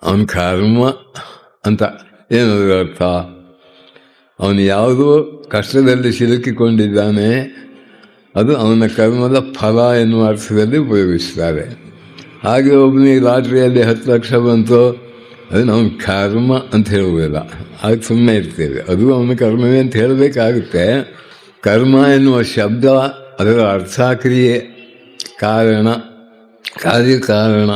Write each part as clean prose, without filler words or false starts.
ಅವನ ಕರ್ಮ ಅಂತ ಏನದು ಅರ್ಥ? ಅವನು ಯಾವುದೋ ಕಷ್ಟದಲ್ಲಿ ಸಿಲುಕಿಕೊಂಡಿದ್ದಾನೆ, ಅದು ಅವನ ಕರ್ಮದ ಫಲ ಎನ್ನುವ ಅರ್ಥದಲ್ಲಿ ಉಪಯೋಗಿಸ್ತಾರೆ. ಹಾಗೆ ಒಬ್ಬನಿಗೆ ಲಾಟ್ರಿಯಲ್ಲಿ 10 ಲಕ್ಷ ಬಂತು, ಅದನ್ನು ಅವನ ಕರ್ಮ ಅಂತ ಹೇಳುವುದಿಲ್ಲ, ಆಗ ಸುಮ್ಮನೆ ಇರ್ತೇವೆ. ಅದು ಅವನ ಕರ್ಮವೇ ಅಂತ ಹೇಳಬೇಕಾಗುತ್ತೆ. ಕರ್ಮ ಎನ್ನುವ ಶಬ್ದ ಅದರ ಅರ್ಥಕ್ರಿಯೆ, ಕಾರಣ, ಕಾರ್ಯಕಾರಣ,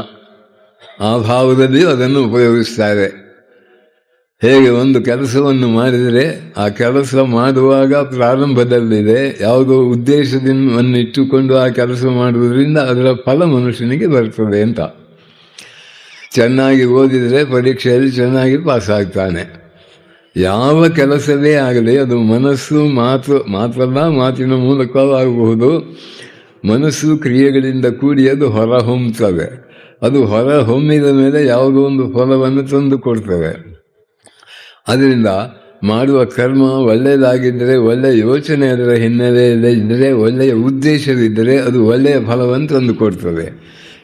ಆ ಭಾವದಲ್ಲಿ ಅದನ್ನು ಉಪಯೋಗಿಸ್ತಾರೆ. ಹೇಗೆ ಒಂದು ಕೆಲಸವನ್ನು ಮಾಡಿದರೆ ಆ ಕೆಲಸ ಮಾಡುವಾಗ ಪ್ರಾರಂಭದಲ್ಲಿದೆ ಯಾವುದೋ ಉದ್ದೇಶವನ್ನು ಇಟ್ಟುಕೊಂಡು ಆ ಕೆಲಸ ಮಾಡುವುದರಿಂದ ಅದರ ಫಲ ಮನುಷ್ಯನಿಗೆ ಬರ್ತದೆ ಅಂತ. ಚೆನ್ನಾಗಿ ಓದಿದರೆ ಪರೀಕ್ಷೆಯಲ್ಲಿ ಚೆನ್ನಾಗಿ ಪಾಸಾಗ್ತಾನೆ. ಯಾವ ಕೆಲಸವೇ ಆಗಲಿ ಅದು ಮನಸ್ಸು ಮಾತಲ್ಲ, ಮಾತಿನ ಮೂಲಕವಾಗಬಹುದು. ಮನಸ್ಸು ಕ್ರಿಯೆಗಳಿಂದ ಕೂಡಿ ಅದು ಹೊರಹೊಮ್ಮುತ್ತದೆ. ಅದು ಹೊರಹೊಮ್ಮಿದ ಮೇಲೆ ಯಾವುದೋ ಒಂದು ಫಲವನ್ನು ತಂದು ಕೊಡ್ತವೆ. ಅದರಿಂದ ಮಾಡುವ ಕರ್ಮ ಒಳ್ಳೆಯದಾಗಿದ್ದರೆ, ಒಳ್ಳೆಯ ಯೋಚನೆ ಅದರ ಹಿನ್ನೆಲೆಯಲ್ಲಿ ಇದ್ದರೆ, ಒಳ್ಳೆಯ ಉದ್ದೇಶವಿದ್ದರೆ ಅದು ಒಳ್ಳೆಯ ಫಲವನ್ನು ತಂದು ಕೊಡ್ತದೆ.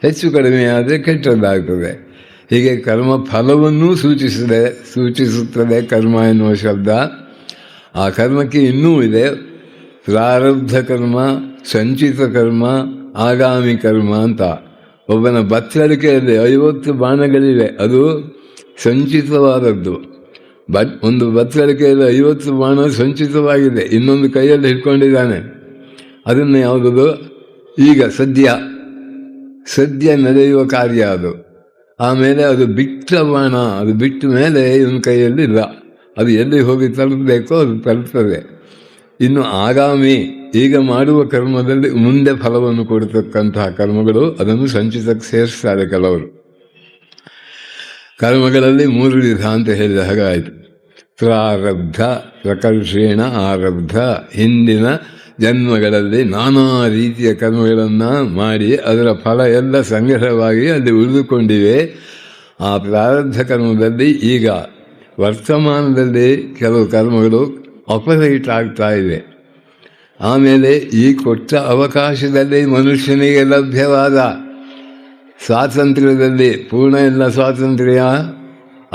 ಹೆಚ್ಚು ಕಡಿಮೆ ಆದರೆ ಕೆಟ್ಟದ್ದಾಗ್ತದೆ. ಹೀಗೆ ಕರ್ಮ ಫಲವನ್ನೂ ಸೂಚಿಸುತ್ತದೆ ಕರ್ಮ ಎನ್ನುವ ಶಬ್ದ. ಆ ಕರ್ಮಕ್ಕೆ ಇನ್ನೂ ಇದೆ ಪ್ರಾರಬ್ಧ ಕರ್ಮ, ಸಂಚಿತ ಕರ್ಮ, ಆಗಾಮಿ ಕರ್ಮ ಅಂತ. ಒಬ್ಬನ ಬತ್ತಳಿಕೆಯಲ್ಲಿ 50 ಬಾಣಗಳಿವೆ, ಅದು ಸಂಚಿತವಾದದ್ದು. ಒಂದು ಬತ್ತಳಿಕೆಯಲ್ಲಿ 50 ಬಾಣ ಸಂಚಿತವಾಗಿದೆ, ಇನ್ನೊಂದು ಕೈಯಲ್ಲಿ ಹಿಡ್ಕೊಂಡಿದ್ದಾನೆ. ಅದನ್ನು ಯಾವುದದು? ಈಗ ಸದ್ಯ ನಡೆಯುವ ಕಾರ್ಯ ಅದು. ಆಮೇಲೆ ಅದು ಬಿಟ್ಟ ಬಾಣ, ಅದು ಬಿಟ್ಟ ಮೇಲೆ ಇವನ ಕೈಯಲ್ಲಿ ಇಲ್ಲ, ಅದು ಎಲ್ಲಿ ಹೋಗಿ ತಲುಪಬೇಕೋ ಅದು ತಲುಪ್ತದೆ. ಇನ್ನು ಆಗಾಮಿ, ಈಗ ಮಾಡುವ ಕರ್ಮದಲ್ಲಿ ಮುಂದೆ ಫಲವನ್ನು ಕೊಡತಕ್ಕಂತಹ ಕರ್ಮಗಳು, ಅದನ್ನು ಸಂಚಿತಕ್ಕೆ ಸೇರಿಸ್ತಾರೆ ಕೆಲವರು. ಕರ್ಮಗಳಲ್ಲಿ 3 ವಿಧ ಅಂತ ಹೇಳಿದ ಹಾಗಾಯಿತು. ಪ್ರಾರಬ್ಧ, ಪ್ರಕರ್ಷೇಣ ಆರಬ್ಧ. ಹಿಂದಿನ ಜನ್ಮಗಳಲ್ಲಿ ನಾನಾ ರೀತಿಯ ಕರ್ಮಗಳನ್ನು ಮಾಡಿ ಅದರ ಫಲ ಎಲ್ಲ ಸಂಗ್ರಹವಾಗಿ ಅಲ್ಲಿ ಉಳಿದುಕೊಂಡಿವೆ. ಆ ಪ್ರಾರಬ್ಧ ಕರ್ಮದಲ್ಲಿ ಈಗ ವರ್ತಮಾನದಲ್ಲಿ ಕೆಲವು ಕರ್ಮಗಳು ಅಪರೈಟ್ ಆಗ್ತಾ ಇವೆ. ಆಮೇಲೆ ಈ ಕೊಟ್ಟ ಅವಕಾಶದಲ್ಲಿ ಮನುಷ್ಯನಿಗೆ ಲಭ್ಯವಾದ ಸ್ವಾತಂತ್ರ್ಯದಲ್ಲಿ, ಪೂರ್ಣ ಎಲ್ಲ ಸ್ವಾತಂತ್ರ್ಯ,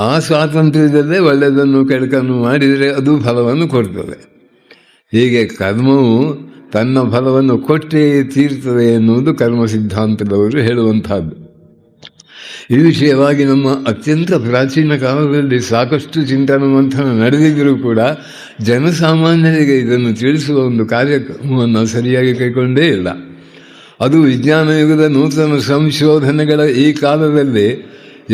ಆ ಸ್ವಾತಂತ್ರ್ಯದಲ್ಲೇ ಒಳ್ಳೆಯದನ್ನು ಕೆಡುಕನ್ನು ಮಾಡಿದರೆ ಅದು ಫಲವನ್ನು ಕೊಡ್ತದೆ. ಹೀಗೆ ಕರ್ಮವು ತನ್ನ ಫಲವನ್ನು ಕೊಟ್ಟೇ ತೀರ್ತದೆ ಎನ್ನುವುದು ಕರ್ಮ ಸಿದ್ಧಾಂತದವರು ಹೇಳುವಂಥದ್ದು. ಈ ವಿಷಯವಾಗಿ ನಮ್ಮ ಅತ್ಯಂತ ಪ್ರಾಚೀನ ಕಾಲದಲ್ಲಿ ಸಾಕಷ್ಟು ಚಿಂತನ ಮಂಥನ ನಡೆದಿದ್ದರೂ ಕೂಡ ಜನಸಾಮಾನ್ಯರಿಗೆ ಇದನ್ನು ತಿಳಿಸುವ ಒಂದು ಕಾರ್ಯಕ್ರಮವನ್ನು ಸರಿಯಾಗಿ ಕೈಗೊಂಡೇ ಇಲ್ಲ. ಅದು ವಿಜ್ಞಾನ ಯುಗದ ನೂತನ ಸಂಶೋಧನೆಗಳ ಈ ಕಾಲದಲ್ಲಿ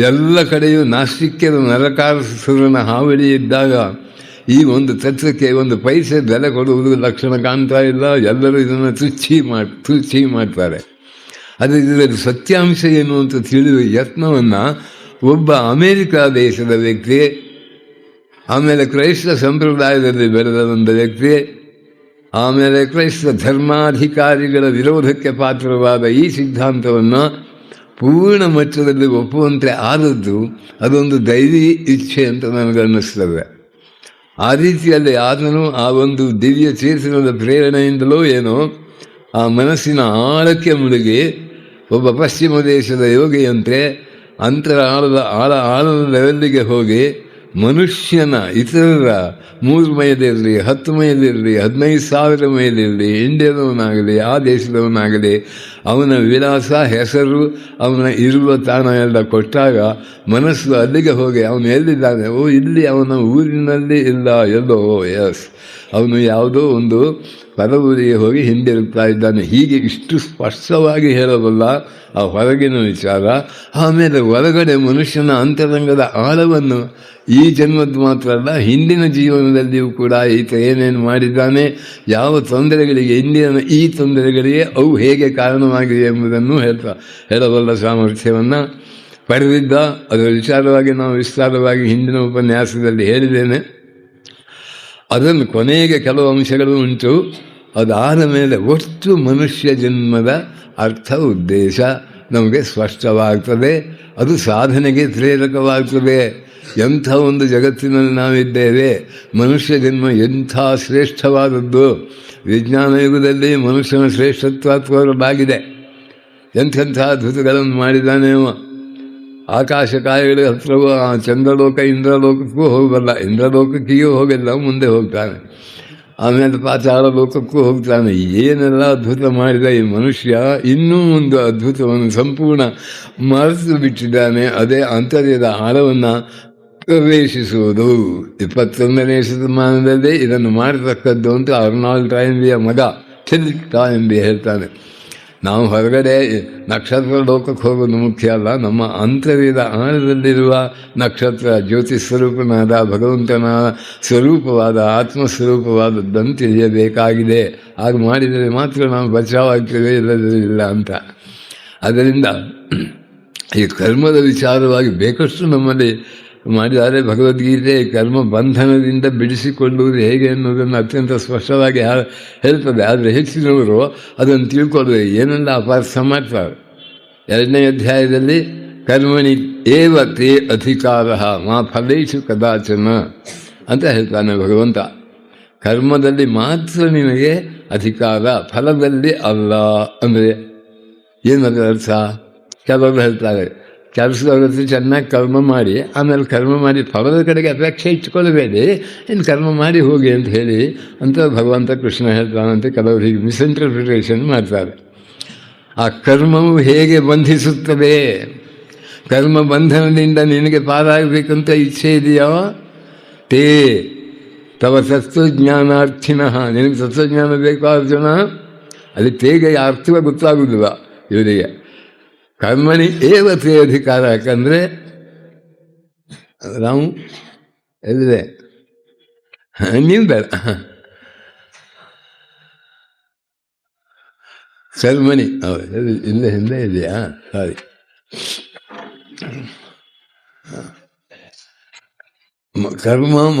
ಎಲ್ಲ ಕಡೆಯೂ ನಾಸ್ತಿಕ್ಯದ ನರಕಾಸುರನ ಹಾವಳಿ ಇದ್ದಾಗ ಈ ಒಂದು ತತ್ವಕ್ಕೆ ಒಂದು ಪೈಸೆ ಬೆಲೆ ಕೊಡುವುದು ಲಕ್ಷಣ ಕಾಣ್ತಾ ಇಲ್ಲ. ಎಲ್ಲರೂ ಇದನ್ನು ತುಚ್ಚಿ ಮಾಡ್ತಾರೆ. ಆದರೆ ಇದರಲ್ಲಿ ಸತ್ಯಾಂಶ ಏನು ಅಂತ ತಿಳಿಯುವ ಯತ್ನವನ್ನು ಒಬ್ಬ ಅಮೇರಿಕಾ ದೇಶದ ವ್ಯಕ್ತಿ, ಆಮೇಲೆ ಕ್ರೈಸ್ತ ಸಂಪ್ರದಾಯದಲ್ಲಿ ಬೆಳೆದ ಒಂದು ವ್ಯಕ್ತಿ, ಆಮೇಲೆ ಕ್ರೈಸ್ತ ಧರ್ಮಾಧಿಕಾರಿಗಳ ವಿರೋಧಕ್ಕೆ ಪಾತ್ರವಾದ ಈ ಸಿದ್ಧಾಂತವನ್ನು ಪೂರ್ಣ ಮಟ್ಟದಲ್ಲಿ ಒಪ್ಪುವಂತೆ ಆದದ್ದು ಅದೊಂದು ದೈವಿ ಇಚ್ಛೆ ಅಂತ ನನಗನ್ನಿಸ್ತದೆ. ಆ ರೀತಿಯಲ್ಲಿ ಆತನು ಆ ಒಂದು ದಿವ್ಯ ಚೇತನದ ಪ್ರೇರಣೆಯಿಂದಲೋ ಏನೋ ಆ ಮನಸ್ಸಿನ ಆಳಕ್ಕೆ ಮುಳುಗಿ ಒಬ್ಬ ಪಶ್ಚಿಮ ದೇಶದ ಯೋಗಿಯಂತೆ ಆಳದ ಲೆವೆಲ್ಲಿಗೆ ಹೋಗಿ ಮನುಷ್ಯನ ಇತರರ 3 ಮೈಲಿರಲಿ, 10 ಮೈಲಿರಲಿ, 15,000 ಮೈಲಿರಲಿ, ಇಂಡಿಯಾದವನಾಗಲಿ ಆ ದೇಶದವನಾಗಲಿ ಅವನ ವಿಳಾಸ, ಹೆಸರು, ಅವನ ಇರುವ ತಾಣ ಎಲ್ಲ ಕೊಟ್ಟಾಗ ಮನಸ್ಸು ಅಲ್ಲಿಗೆ ಹೋಗಿ ಅವನು ಎಲ್ಲಿದ್ದಾನೆ, ಇಲ್ಲಿ ಅವನ ಊರಿನಲ್ಲಿ ಇಲ್ಲ, ಎಲ್ಲೋ, ಎಸ್ ಅವನು ಯಾವುದೋ ಒಂದು ಪರವೂರಿಗೆ ಹೋಗಿ ಹಿಂದಿರುಗ್ತಾ ಇದ್ದಾನೆ. ಹೀಗೆ ಇಷ್ಟು ಸ್ಪಷ್ಟವಾಗಿ ಹೇಳಬಲ್ಲ ಆ ಹೊರಗಿನ ವಿಚಾರ. ಆಮೇಲೆ ಹೊರಗಡೆ ಮನುಷ್ಯನ ಅಂತರಂಗದ ಆಳವನ್ನು ಈ ಜನ್ಮದ್ದು ಮಾತ್ರ ಅಲ್ಲ, ಹಿಂದಿನ ಜೀವನದಲ್ಲಿಯೂ ಕೂಡ ಈತ ಏನೇನು ಮಾಡಿದ್ದಾನೆ, ಯಾವ ತೊಂದರೆಗಳಿಗೆ, ಇಂದಿನ ಈ ತೊಂದರೆಗಳಿಗೆ ಅವು ಹೇಗೆ ಕಾರಣವಾಗಿವೆ ಎಂಬುದನ್ನು ಹೇಳಬಲ್ಲ ಸಾಮರ್ಥ್ಯವನ್ನು ಪಡೆದಿದ್ದ. ಅದರ ವಿಚಾರವಾಗಿ ನಾವು ವಿಸ್ತಾರವಾಗಿ ಹಿಂದಿನ ಉಪನ್ಯಾಸದಲ್ಲಿ ಹೇಳಿದ್ದೇನೆ. ಅದನ್ನು ಕೊನೆಗೆ ಕೆಲವು ಅಂಶಗಳು ಉಂಟು. ಅದಾದ ಮೇಲೆ ಒಟ್ಟು ಮನುಷ್ಯ ಜನ್ಮದ ಅರ್ಥ ಉದ್ದೇಶ ನಮಗೆ ಸ್ಪಷ್ಟವಾಗ್ತದೆ. ಅದು ಸಾಧನೆಗೆ ಪ್ರೇರಕವಾಗ್ತದೆ. ಎಂಥ ಒಂದು ಜಗತ್ತಿನಲ್ಲಿ ನಾವಿದ್ದೇವೆ, ಮನುಷ್ಯ ಜನ್ಮ ಎಂಥ ಶ್ರೇಷ್ಠವಾದದ್ದು. ವಿಜ್ಞಾನ ಯುಗದಲ್ಲಿ ಮನುಷ್ಯನ ಶ್ರೇಷ್ಠತ್ವ ತೋರಲಾಗಿದೆ. ಎಂಥೆಂಥ ಅದ್ಭುತಗಳನ್ನು ಮಾಡಿದ್ದಾನೆ. ಆಕಾಶ ಕಾಯಗಳ ಹತ್ರವೂ ಆ ಚಂದ್ರಲೋಕ ಇಂದ್ರಲೋಕಕ್ಕೂ ಹೋಗಲ್ಲ, ಇಂದ್ರಲೋಕಕ್ಕಿಯೂ ಹೋಗಲ್ಲ, ಮುಂದೆ ಹೋಗ್ತಾನೆ. ಆಮೇಲೆ ಪಾತಾಳ ಲೋಕಕ್ಕೂ ಹೋಗ್ತಾನೆ. ಏನೆಲ್ಲ ಅದ್ಭುತ ಮಾಡಿದ ಈ ಮನುಷ್ಯ, ಇನ್ನೂ ಒಂದು ಅದ್ಭುತವನ್ನು ಸಂಪೂರ್ಣ ಮರೆತು ಬಿಟ್ಟಿದ್ದಾನೆ. ಅದೇ ಆಂತರ್ಯದ ಆಳವನ್ನು ಪ್ರವೇಶಿಸುವುದು. 21ನೇ ಶತಮಾನದಲ್ಲಿ ಇದನ್ನು ಮಾಡತಕ್ಕದ್ದು ಅಂತ ಅರ್ನಾಲ್ಡ್ ಟಾಯನ್ಬಿಯ ಮಗ ಫಿಲಿಪ್ ಟಾಯನ್ಬಿ ಹೇಳ್ತಾನೆ. ನಾವು ಹೊರಗಡೆ ನಕ್ಷತ್ರ ಲೋಕಕ್ಕೆ ಹೋಗೋದು ಮುಖ್ಯ ಅಲ್ಲ, ನಮ್ಮ ಆಂತರ್ಯದ ಆಳದಲ್ಲಿರುವ ನಕ್ಷತ್ರ ಜ್ಯೋತಿ ಸ್ವರೂಪನಾದ ಭಗವಂತನ ಸ್ವರೂಪವಾದ ಆತ್ಮಸ್ವರೂಪವಾದದ್ದನ್ನು ತಿಳಿಯಬೇಕಾಗಿದೆ. ಹಾಗೆ ಮಾಡಿದರೆ ಮಾತ್ರ ನಾವು ಬಚಾವಾಗ್ತೇವೆ, ಇಲ್ಲದಿಲ್ಲ ಅಂತ. ಅದರಿಂದ ಈ ಕರ್ಮದ ವಿಚಾರವಾಗಿ ಬೇಕಷ್ಟು ನಮ್ಮಲ್ಲಿ ಮಾಡಿದರೆ ಭಗವದ್ಗೀತೆ ಕರ್ಮ ಬಂಧನದಿಂದ ಬಿಡಿಸಿಕೊಳ್ಳುವುದು ಹೇಗೆ ಅನ್ನೋದನ್ನು ಅತ್ಯಂತ ಸ್ಪಷ್ಟವಾಗಿ ಹೇಳ್ತದೆ. ಆದರೆ ಹೆಚ್ಚಿನವರು ಅದನ್ನು ತಿಳ್ಕೊಳ್ಳದೆ ಏನೆಲ್ಲ ಅಪಾರ್ಥ ಮಾಡ್ತಾರೆ. 2ನೇ ಅಧ್ಯಾಯದಲ್ಲಿ ಕರ್ಮಣಿ ಏವ ತೇ ಅಧಿಕಾರ ಮಾ ಫಲೇಶು ಕದಾಚನ ಅಂತ ಹೇಳ್ತಾನೆ ಭಗವಂತ. ಕರ್ಮದಲ್ಲಿ ಮಾತ್ರ ನಿನಗೆ ಅಧಿಕಾರ, ಫಲದಲ್ಲಿ ಅಲ್ಲ. ಅಂದರೆ ಏನದರ ಅರ್ಥ? ಕೆಲವರು ಹೇಳ್ತಾರೆ, ಕೆಲಸದ ಚೆನ್ನಾಗಿ ಕರ್ಮ ಮಾಡಿ, ಆಮೇಲೆ ಕರ್ಮ ಮಾಡಿ ಫಲದ ಕಡೆಗೆ ಅಪೇಕ್ಷೆ ಇಟ್ಕೊಳ್ಬೇಡಿ, ಇನ್ನು ಕರ್ಮ ಮಾಡಿ ಹೋಗಿ ಅಂತ ಹೇಳಿ ಅಂತ ಭಗವಂತ ಕೃಷ್ಣ ಹೇಳ್ತಾನಂತೆ. ಕೆಲವರು ಹೀಗೆ ಮಿಸ್ಇಂಟರ್ಪ್ರಿಟೇಷನ್ ಮಾಡ್ತಾರೆ. ಆ ಕರ್ಮವು ಹೇಗೆ ಬಂಧಿಸುತ್ತದೆ? ಕರ್ಮ ಬಂಧನದಿಂದ ನಿನಗೆ ಪಾರಾಗಬೇಕಂತ ಇಚ್ಛೆ ಇದೆಯೋ? ತೇ ತವ ತತ್ವಜ್ಞಾನಾರ್ಥಿನಃ, ನಿನಗೆ ತತ್ವಜ್ಞಾನ ಬೇಕು ಅರ್ಜುನ. ಅಲ್ಲಿ ತೇಗೆ ಅರ್ಥವೇ ಗೊತ್ತಾಗುವುದಿಲ್ಲ ಇವರಿಗೆ. ಕರ್ಮಣಿ ಏವತ್ತೇ ಅಧಿಕಾರ. ಯಾಕಂದರೆ ನಾವು ಎಲ್ಲಿದೆ ನೀವು ಬೇಡ, ಕರ್ಮಣಿ ಇಲ್ಲ ಹಿಂದೆ ಇದೆಯಾ? ಸಾರಿ, ಕರ್ಮ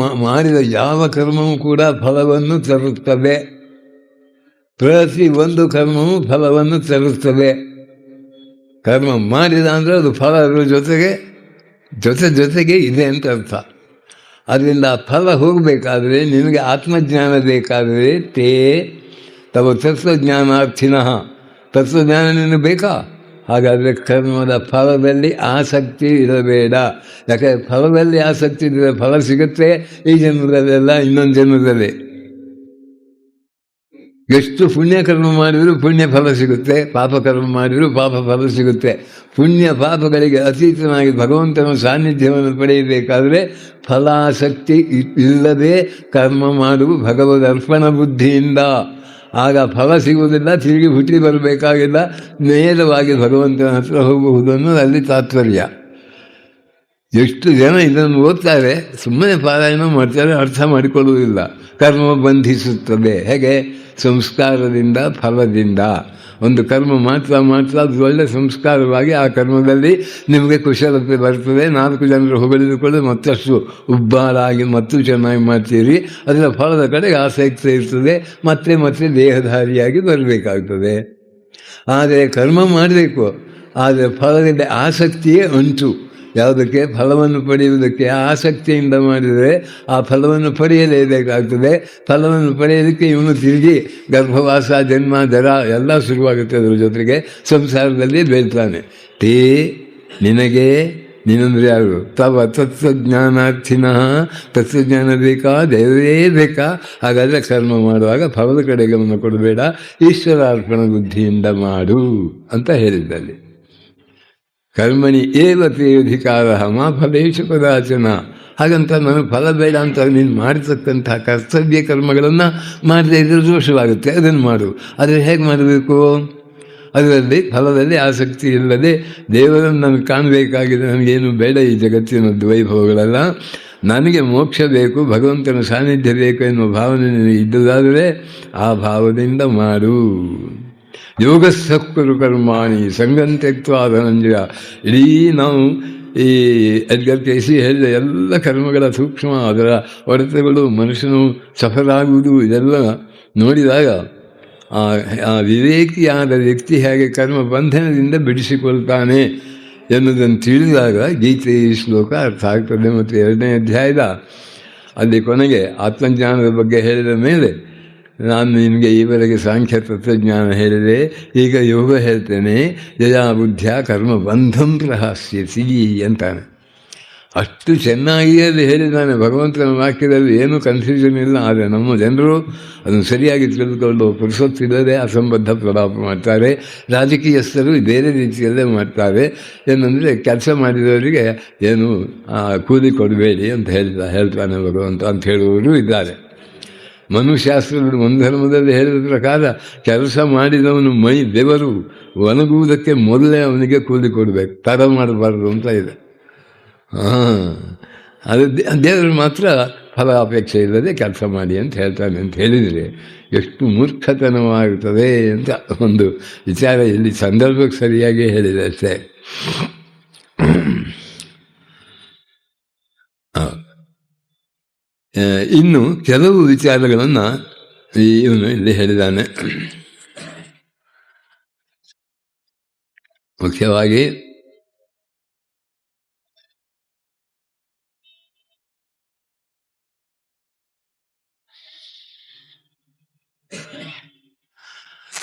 ಮಾಡಿದ ಯಾವ ಕರ್ಮವೂ ಕೂಡ ಫಲವನ್ನು ತರುತ್ತದೆ. ಪ್ರತಿ ಒಂದು ಕರ್ಮವೂ ಫಲವನ್ನು ತರುತ್ತದೆ. ಕರ್ಮ ಮಾಡಿದ ಅಂದರೆ ಅದು ಫಲ ಅದರ ಜೊತೆಗೆ ಇದೆ ಅಂತ ಅರ್ಥ. ಅದರಿಂದ ಫಲ ಹೋಗಬೇಕಾದ್ರೆ, ನಿನಗೆ ಆತ್ಮಜ್ಞಾನ ಬೇಕಾದರೆ ತೇ ತವ ತತ್ವಜ್ಞಾನಾರ್ಥಿನಃ, ತತ್ವಜ್ಞಾನ ನಿನಗೆ ಬೇಕಾ? ಹಾಗಾದರೆ ಕರ್ಮದ ಫಲದಲ್ಲಿ ಆಸಕ್ತಿ ಇರಬೇಡ. ಯಾಕೆ ಫಲದಲ್ಲಿ ಆಸಕ್ತಿ ಇದ್ದರೆ ಫಲ ಸಿಗುತ್ತೆ ಈ ಜನ್ಮದಲ್ಲೆಲ್ಲ, ಇನ್ನೊಂದು ಜನ್ಮದಲ್ಲಿ. ಎಷ್ಟು ಪುಣ್ಯ ಕರ್ಮ ಮಾಡಿದರೂ ಪುಣ್ಯ ಫಲ ಸಿಗುತ್ತೆ, ಪಾಪ ಕರ್ಮ ಮಾಡಿದರೂ ಪಾಪ ಫಲ ಸಿಗುತ್ತೆ. ಪುಣ್ಯ ಪಾಪಗಳಿಗೆ ಅತೀತನಾಗಿ ಭಗವಂತನ ಸಾನ್ನಿಧ್ಯವನ್ನು ಪಡೆಯಬೇಕಾದರೆ ಫಲಾಸಕ್ತಿ ಇಲ್ಲದೆ ಕರ್ಮ ಮಾಡುವ ಭಗವದ್ ಅರ್ಪಣ ಬುದ್ಧಿಯಿಂದ. ಆಗ ಫಲ ಸಿಗುವುದಿಲ್ಲ, ತಿರುಗಿ ಹುಟ್ಟಿ ಬರಬೇಕಾಗಿಲ್ಲ, ನೇರವಾಗಿ ಭಗವಂತನ ಹತ್ರ ಹೋಗುವುದು ಅನ್ನೋದು ಅಲ್ಲಿ ತಾತ್ಪರ್ಯ. ಎಷ್ಟು ಜನ ಇದನ್ನು ಓದ್ತಾರೆ, ಸುಮ್ಮನೆ ಪಾರಾಯಣ ಮಾಡ್ತಾರೆ, ಅರ್ಥ ಮಾಡಿಕೊಳ್ಳುವುದಿಲ್ಲ. ಕರ್ಮ ಬಂಧಿಸುತ್ತದೆ. ಹೇಗೆ? ಸಂಸ್ಕಾರದಿಂದ, ಫಲದಿಂದ. ಒಂದು ಕರ್ಮ ಮಾತ್ರ ಅದು ಒಳ್ಳೆಯ ಸಂಸ್ಕಾರವಾಗಿ ಆ ಕರ್ಮದಲ್ಲಿ ನಿಮಗೆ ಕುಶಲತೆ ಬರ್ತದೆ. 4 ಜನರು ಹೊಗಳಿದುಕೊಂಡು ಮತ್ತಷ್ಟು ಉಬ್ಬಾರಾಗಿ ಮತ್ತು ಚೆನ್ನಾಗಿ ಮಾಡ್ತೀರಿ. ಅದರ ಫಲದ ಕಡೆಗೆ ಆಸಕ್ತಿ ಇರ್ತದೆ, ಮತ್ತೆ ದೇಹಧಾರಿಯಾಗಿ ಬರಬೇಕಾಗ್ತದೆ. ಆದರೆ ಕರ್ಮ ಮಾಡಬೇಕು, ಆದರೆ ಫಲದಲ್ಲಿ ಆಸಕ್ತಿಯೇ ಉಂಟು. ಯಾವುದಕ್ಕೆ? ಫಲವನ್ನು ಪಡೆಯುವುದಕ್ಕೆ ಆಸಕ್ತಿಯಿಂದ ಮಾಡಿದರೆ ಆ ಫಲವನ್ನು ಪಡೆಯಲೇಬೇಕಾಗ್ತದೆ. ಫಲವನ್ನು ಪಡೆಯೋದಕ್ಕೆ ಇವನು ತಿರುಗಿ ಗರ್ಭವಾಸ, ಜನ್ಮ, ಜರ ಎಲ್ಲ ಶುರುವಾಗುತ್ತೆ. ಅದರ ಜೊತೆಗೆ ಸಂಸಾರದಲ್ಲಿ ಬೀಳ್ತಾನೆ. ತೇ ನಿನಗೆ, ನೀನಂದರೆ ಯಾರು? ತವ ತತ್ವಜ್ಞಾನಾರ್ಥಿನಃ, ತತ್ವಜ್ಞಾನ ಬೇಕಾ? ದೇವರೇ ಬೇಕಾ? ಹಾಗಾದರೆ ಕರ್ಮ ಮಾಡುವಾಗ ಫಲದ ಕಡೆ ಗಮನ ಕೊಡಬೇಡ, ಈಶ್ವರಾರ್ಪಣ ಬುದ್ಧಿಯಿಂದ ಮಾಡು ಅಂತ ಹೇಳಿದ್ದಲ್ಲಿ. ಕರ್ಮಣಿ ಏವ ತೇ ಅಧಿಕಾರ ಮಾ ಫಲೇಶು ಕದಾಚನ. ಹಾಗಂತ ನನಗೆ ಫಲ ಬೇಡ ಅಂತ ನೀನು ಮಾಡಿರ್ತಕ್ಕಂಥ ಕರ್ತವ್ಯ ಕರ್ಮಗಳನ್ನು ಮಾಡದೇ ಇದ್ದರೆ ದೋಷವಾಗುತ್ತೆ. ಅದನ್ನು ಮಾಡು. ಆದರೆ ಹೇಗೆ ಮಾಡಬೇಕು? ಅದರಲ್ಲಿ ಫಲದಲ್ಲಿ ಆಸಕ್ತಿ ಇಲ್ಲದೆ ದೇವರನ್ನು ನನಗೆ ಕಾಣಬೇಕಾಗಿದೆ, ನನಗೇನು ಬೇಡ ಈ ಜಗತ್ತಿನದ್ದು ವೈಭವಗಳೆಲ್ಲ, ನನಗೆ ಮೋಕ್ಷ ಬೇಕು, ಭಗವಂತನ ಸಾನ್ನಿಧ್ಯ ಬೇಕು ಎನ್ನುವ ಭಾವನೆ ಇದ್ದುದಾದರೆ ಆ ಭಾವದಿಂದ ಮಾಡು. ಯೋಗಸ್ಸಕ್ಕರು ಕರ್ಮಾಣಿ ಸಂಗಂತ್ಯಕ್ತ ಧನಂಜಯ. ಇಡೀ ನಾವು ಈ ಎಡ್ಗರ್ ಕೇಸಿ ಹೇಳಿದ ಎಲ್ಲ ಕರ್ಮಗಳ ಸೂಕ್ಷ್ಮ, ಅದರ ಹೊಡೆತಗಳು, ಮನುಷ್ಯನು ಸಫಲಾಗುವುದು, ಇದೆಲ್ಲ ನೋಡಿದಾಗ ಆ ವಿವೇಕಿಯಾದ ವ್ಯಕ್ತಿ ಹೇಗೆ ಕರ್ಮ ಬಂಧನದಿಂದ ಬಿಡಿಸಿಕೊಳ್ತಾನೆ ಎನ್ನುವುದನ್ನು ತಿಳಿದಾಗ ಗೀತೆ ಈ ಶ್ಲೋಕ ಅರ್ಥ ಆಗ್ತದೆ. ಮತ್ತು 2ನೇ ಅಧ್ಯಾಯದ ಅಲ್ಲಿ ಕೊನೆಗೆ ಆತ್ಮಜ್ಞಾನದ ಬಗ್ಗೆ ಹೇಳಿದ ಮೇಲೆ ನಾನು ನಿನಗೆ ಈವರೆಗೆ ಸಾಂಖ್ಯ ತತ್ವಜ್ಞಾನ ಹೇಳಿದೆ, ಈಗ ಯೋಗ ಹೇಳ್ತೇನೆ. ಯಯಾ ಬುದ್ಧಿಯ ಕರ್ಮ ಬಂಧಂ ಪ್ರಹಾಸ್ಯಸಿ ಅಂತಾನೆ. ಅಷ್ಟು ಚೆನ್ನಾಗಿಯೇ ಅದು ಹೇಳಿದ್ದಾನೆ ಭಗವಂತನ ವಾಕ್ಯದಲ್ಲಿ. ಏನೂ ಕನ್ಫ್ಯೂಷನ್ ಇಲ್ಲ. ಆದರೆ ನಮ್ಮ ಜನರು ಅದನ್ನು ಸರಿಯಾಗಿ ತಿಳಿದುಕೊಂಡು ಪುರುಷೊತ್ತಿಲ್ಲದೆ ಅಸಂಬದ್ಧ ಪ್ರಲಾಪ ಮಾಡ್ತಾರೆ. ರಾಜಕೀಯಸ್ಥರು ಬೇರೆ ರೀತಿಯಲ್ಲೇ ಮಾಡ್ತಾರೆ. ಏನಂದರೆ ಕೆಲಸ ಮಾಡಿದವರಿಗೆ ಏನು ಕೂಲಿ ಕೊಡಬೇಡಿ ಅಂತ ಹೇಳ್ತಾನೆ ಭಗವಂತ ಅಂತ ಹೇಳುವವರು ಇದ್ದಾರೆ. ಮನುಶಾಸ್ತ್ರದ ಧರ್ಮದಲ್ಲಿ ಹೇಳಿದ ಪ್ರಕಾರ ಕೆಲಸ ಮಾಡಿದವನು ಮೈ ಬೆವರು ಒಣಗುವುದಕ್ಕೆ ಮೊದಲೇ ಅವನಿಗೆ ಕೂಲಿ ಕೊಡಬೇಕು, ತಡ ಮಾಡಬಾರ್ದು ಅಂತ ಇದೆ. ಅದು ದೇವರು ಮಾತ್ರ ಫಲ ಅಪೇಕ್ಷೆ ಇಲ್ಲದೆ ಕೆಲಸ ಮಾಡಿ ಅಂತ ಹೇಳ್ತಾನೆ ಅಂತ ಹೇಳಿದರೆ ಎಷ್ಟು ಮೂರ್ಖತನವಾಗುತ್ತದೆ ಅಂತ ಒಂದು ವಿಚಾರ ಇಲ್ಲಿ ಸಂದರ್ಭಕ್ಕೆ ಸರಿಯಾಗಿ ಹೇಳಿದೆ ಅಷ್ಟೇ. ಇನ್ನು ಕೆಲವು ವಿಚಾರಗಳನ್ನು ಇವನು ಇಲ್ಲಿ ಹೇಳಿದ್ದಾನೆ. ಮುಖ್ಯವಾಗಿ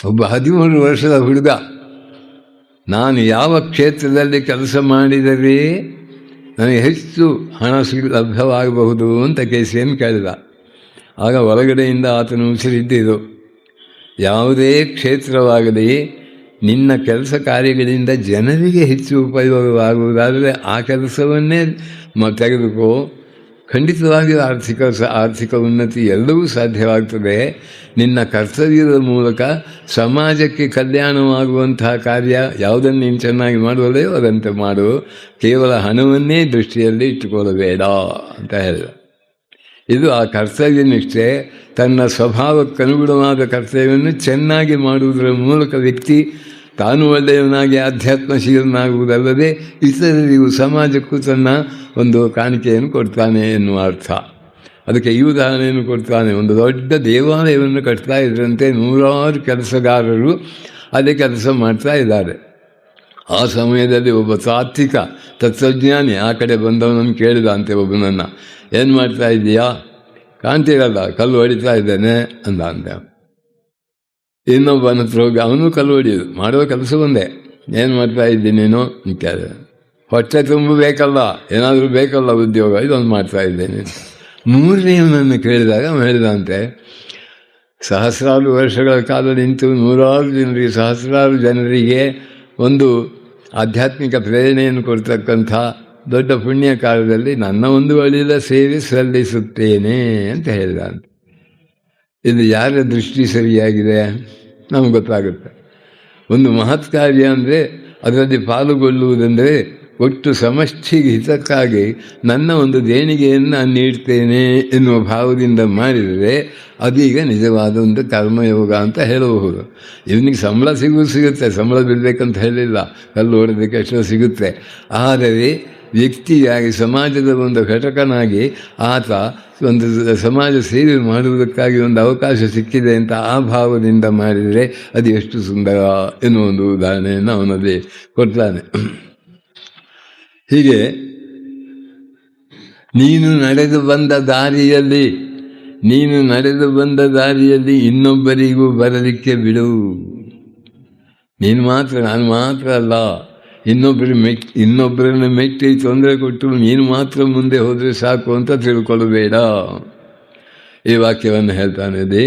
ಒಬ್ಬ 13 ವರ್ಷದ ಹುಡುಗ ನಾನು ಯಾವ ಕ್ಷೇತ್ರದಲ್ಲಿ ಕೆಲಸ ಮಾಡಿದರೆ ನನಗೆ ಹೆಚ್ಚು ಹಣ ಲಭ್ಯವಾಗಬಹುದು ಅಂತ ಕೇಸಿಯನ್ನು ಕೇಳಿದ. ಆಗ ಒಳಗಡೆಯಿಂದ ಆತನು ಉಸಿರಿದ್ದಿದ್ದು, ಯಾವುದೇ ಕ್ಷೇತ್ರವಾಗಲಿ ನಿನ್ನ ಕೆಲಸ ಕಾರ್ಯಗಳಿಂದ ಜನರಿಗೆ ಹೆಚ್ಚು ಉಪಯೋಗವಾಗುವುದಾದರೆ ಆ ಕೆಲಸವನ್ನೇ ತೆಗೆದುಕೋ. ಖಂಡಿತವಾಗಿಯೂ ಆರ್ಥಿಕ ಉನ್ನತಿ ಎಲ್ಲವೂ ಸಾಧ್ಯವಾಗ್ತದೆ. ನಿನ್ನ ಕರ್ತವ್ಯದ ಮೂಲಕ ಸಮಾಜಕ್ಕೆ ಕಲ್ಯಾಣವಾಗುವಂತಹ ಕಾರ್ಯ ಯಾವುದನ್ನು ನೀನು ಚೆನ್ನಾಗಿ ಮಾಡುವುದೆಯೋ ಅದಂತೆ ಮಾಡು. ಕೇವಲ ಹಣವನ್ನೇ ದೃಷ್ಟಿಯಲ್ಲಿ ಇಟ್ಟುಕೊಳ್ಳಬೇಡ ಅಂತ ಹೇಳಿದ. ಇದು ಆ ಕರ್ತವ್ಯ ನಿಷ್ಠೆ. ತನ್ನ ಸ್ವಭಾವಕ್ಕನುಗುಣವಾದ ಕರ್ತವ್ಯವನ್ನು ಚೆನ್ನಾಗಿ ಮಾಡುವುದರ ಮೂಲಕ ವ್ಯಕ್ತಿ ತಾನು ಒಳ್ಳೆಯವನಾಗಿ ಆಧ್ಯಾತ್ಮಶೀಲನಾಗುವುದಲ್ಲದೆ ಇತರರಿಗೂ ಸಮಾಜಕ್ಕೂ ತನ್ನ ಒಂದು ಕಾಣಿಕೆಯನ್ನು ಕೊಡ್ತಾನೆ ಎನ್ನುವ ಅರ್ಥ. ಅದಕ್ಕೆ ಈ ಉದಾಹರಣೆಯನ್ನು ಕೊಡ್ತಾನೆ. ಒಂದು ದೊಡ್ಡ ದೇವಾಲಯವನ್ನು ಕಟ್ತಾ ಇದ್ರಂತೆ 100 ಕೆಲಸಗಾರರು ಅದೇ ಕೆಲಸ ಮಾಡ್ತಾ ಇದ್ದಾರೆ. ಆ ಸಮಯದಲ್ಲಿ ಒಬ್ಬ ತಾತ್ವಿಕ ತತ್ವಜ್ಞಾನಿ ಆ ಕಡೆ ಬಂದವನನ್ನು ಕೇಳಿದ ಅಂತೆ ಒಬ್ಬನನ್ನು, ಏನು ಮಾಡ್ತಾ ಇದ್ದೀಯಾ? ಕಾಣ್ತಿರಲ್ಲ, ಕಲ್ಲು ಹೊಡಿತಾ ಇದ್ದೇನೆ ಅಂದ ಅಂತೆ. ಇನ್ನೊಬ್ಬನ ಹತ್ರ ಹೋಗಿ ಅವನು ಕಲ್ಲು ಹೊಡಿಯೋದು, ಮಾಡುವ ಕೆಲಸ ಒಂದೇ. ಏನು ಮಾಡ್ತಾ ಇದ್ದೀನಿ ನೀನು ಅಂತ ಕೇಳಿದೆ. ಹೊಟ್ಟೆ ತುಂಬಬೇಕಲ್ಲ, ಏನಾದರೂ ಬೇಕಲ್ಲ ಉದ್ಯೋಗ, ಇದೊಂದು ಮಾಡ್ತಾ ಇದ್ದೇನೆ. 3ನೇವನನ್ನು ಕೇಳಿದಾಗ ಹೇಳಿದಂತೆ, ಸಹಸ್ರಾರು ವರ್ಷಗಳ ಕಾಲ ನಿಂತು 100 ಜನರಿಗೆ ಸಹಸ್ರಾರು ಜನರಿಗೆ ಒಂದು ಆಧ್ಯಾತ್ಮಿಕ ಪ್ರೇರಣೆಯನ್ನು ಕೊಡ್ತಕ್ಕಂಥ ದೊಡ್ಡ ಪುಣ್ಯ ಕಾಲದಲ್ಲಿ ನನ್ನ ಒಂದು ಒಳ್ಳೆಯ ಸೇವೆ ಸಲ್ಲಿಸುತ್ತೇನೆ ಅಂತ ಹೇಳಿದಂತೆ. ಇದು ಯಾರ ದೃಷ್ಟಿ ಸರಿಯಾಗಿದೆ ನಮ್ಗೆ ಗೊತ್ತಾಗುತ್ತೆ. ಒಂದು ಮಹತ್ ಕಾರ್ಯ ಅಂದರೆ ಅದರಲ್ಲಿ ಪಾಲುಗೊಳ್ಳುವುದೆಂದರೆ ಒಟ್ಟು ಸಮಷ್ಟಿಗೆ ಹಿತಕ್ಕಾಗಿ ನನ್ನ ಒಂದು ದೇಣಿಗೆಯನ್ನು ನಾನು ನೀಡ್ತೇನೆ ಎನ್ನುವ ಭಾವದಿಂದ ಮಾಡಿದರೆ ಅದೀಗ ನಿಜವಾದ ಒಂದು ಕರ್ಮಯೋಗ ಅಂತ ಹೇಳಬಹುದು. ಇವನಿಗೆ ಸಂಬಳ ಸಿಗುತ್ತೆ, ಸಂಬಳ ಬಿಡಬೇಕಂತ ಹೇಳಿಲ್ಲ, ಕಲ್ಲು ಹೊಡೆದಕ್ಕೆ ಎಷ್ಟೋ ಸಿಗುತ್ತೆ. ಆದರೆ ವ್ಯಕ್ತಿಯಾಗಿ ಸಮಾಜದ ಒಂದು ಘಟಕನಾಗಿ ಆತ ಒಂದು ಸಮಾಜ ಸೇವೆ ಮಾಡುವುದಕ್ಕಾಗಿ ಒಂದು ಅವಕಾಶ ಸಿಕ್ಕಿದೆ ಅಂತ ಆ ಭಾವದಿಂದ ಮಾಡಿದರೆ ಅದು ಎಷ್ಟು ಸುಂದರ ಎನ್ನುವ ಒಂದು ಉದಾಹರಣೆಯನ್ನು ಅವನಲ್ಲಿ ಕೊಡ್ತಾನೆ. ಹೀಗೆ ನೀನು ನಡೆದು ಬಂದ ದಾರಿಯಲ್ಲಿ ಇನ್ನೊಬ್ಬರಿಗೂ ಬರಲಿಕ್ಕೆ ಬಿಡು. ನೀನು ಮಾತ್ರ, ನಾನು ಮಾತ್ರ ಅಲ್ಲ, ಇನ್ನೊಬ್ಬರನ್ನು ಮೆಟ್ಟಿ ತೊಂದರೆ ಕೊಟ್ಟು ನೀನು ಮಾತ್ರ ಮುಂದೆ ಹೋದರೆ ಸಾಕು ಅಂತ ತಿಳ್ಕೊಳ್ಳಬೇಡ. ಈ ವಾಕ್ಯವನ್ನು ಹೇಳ್ತಾನೆ.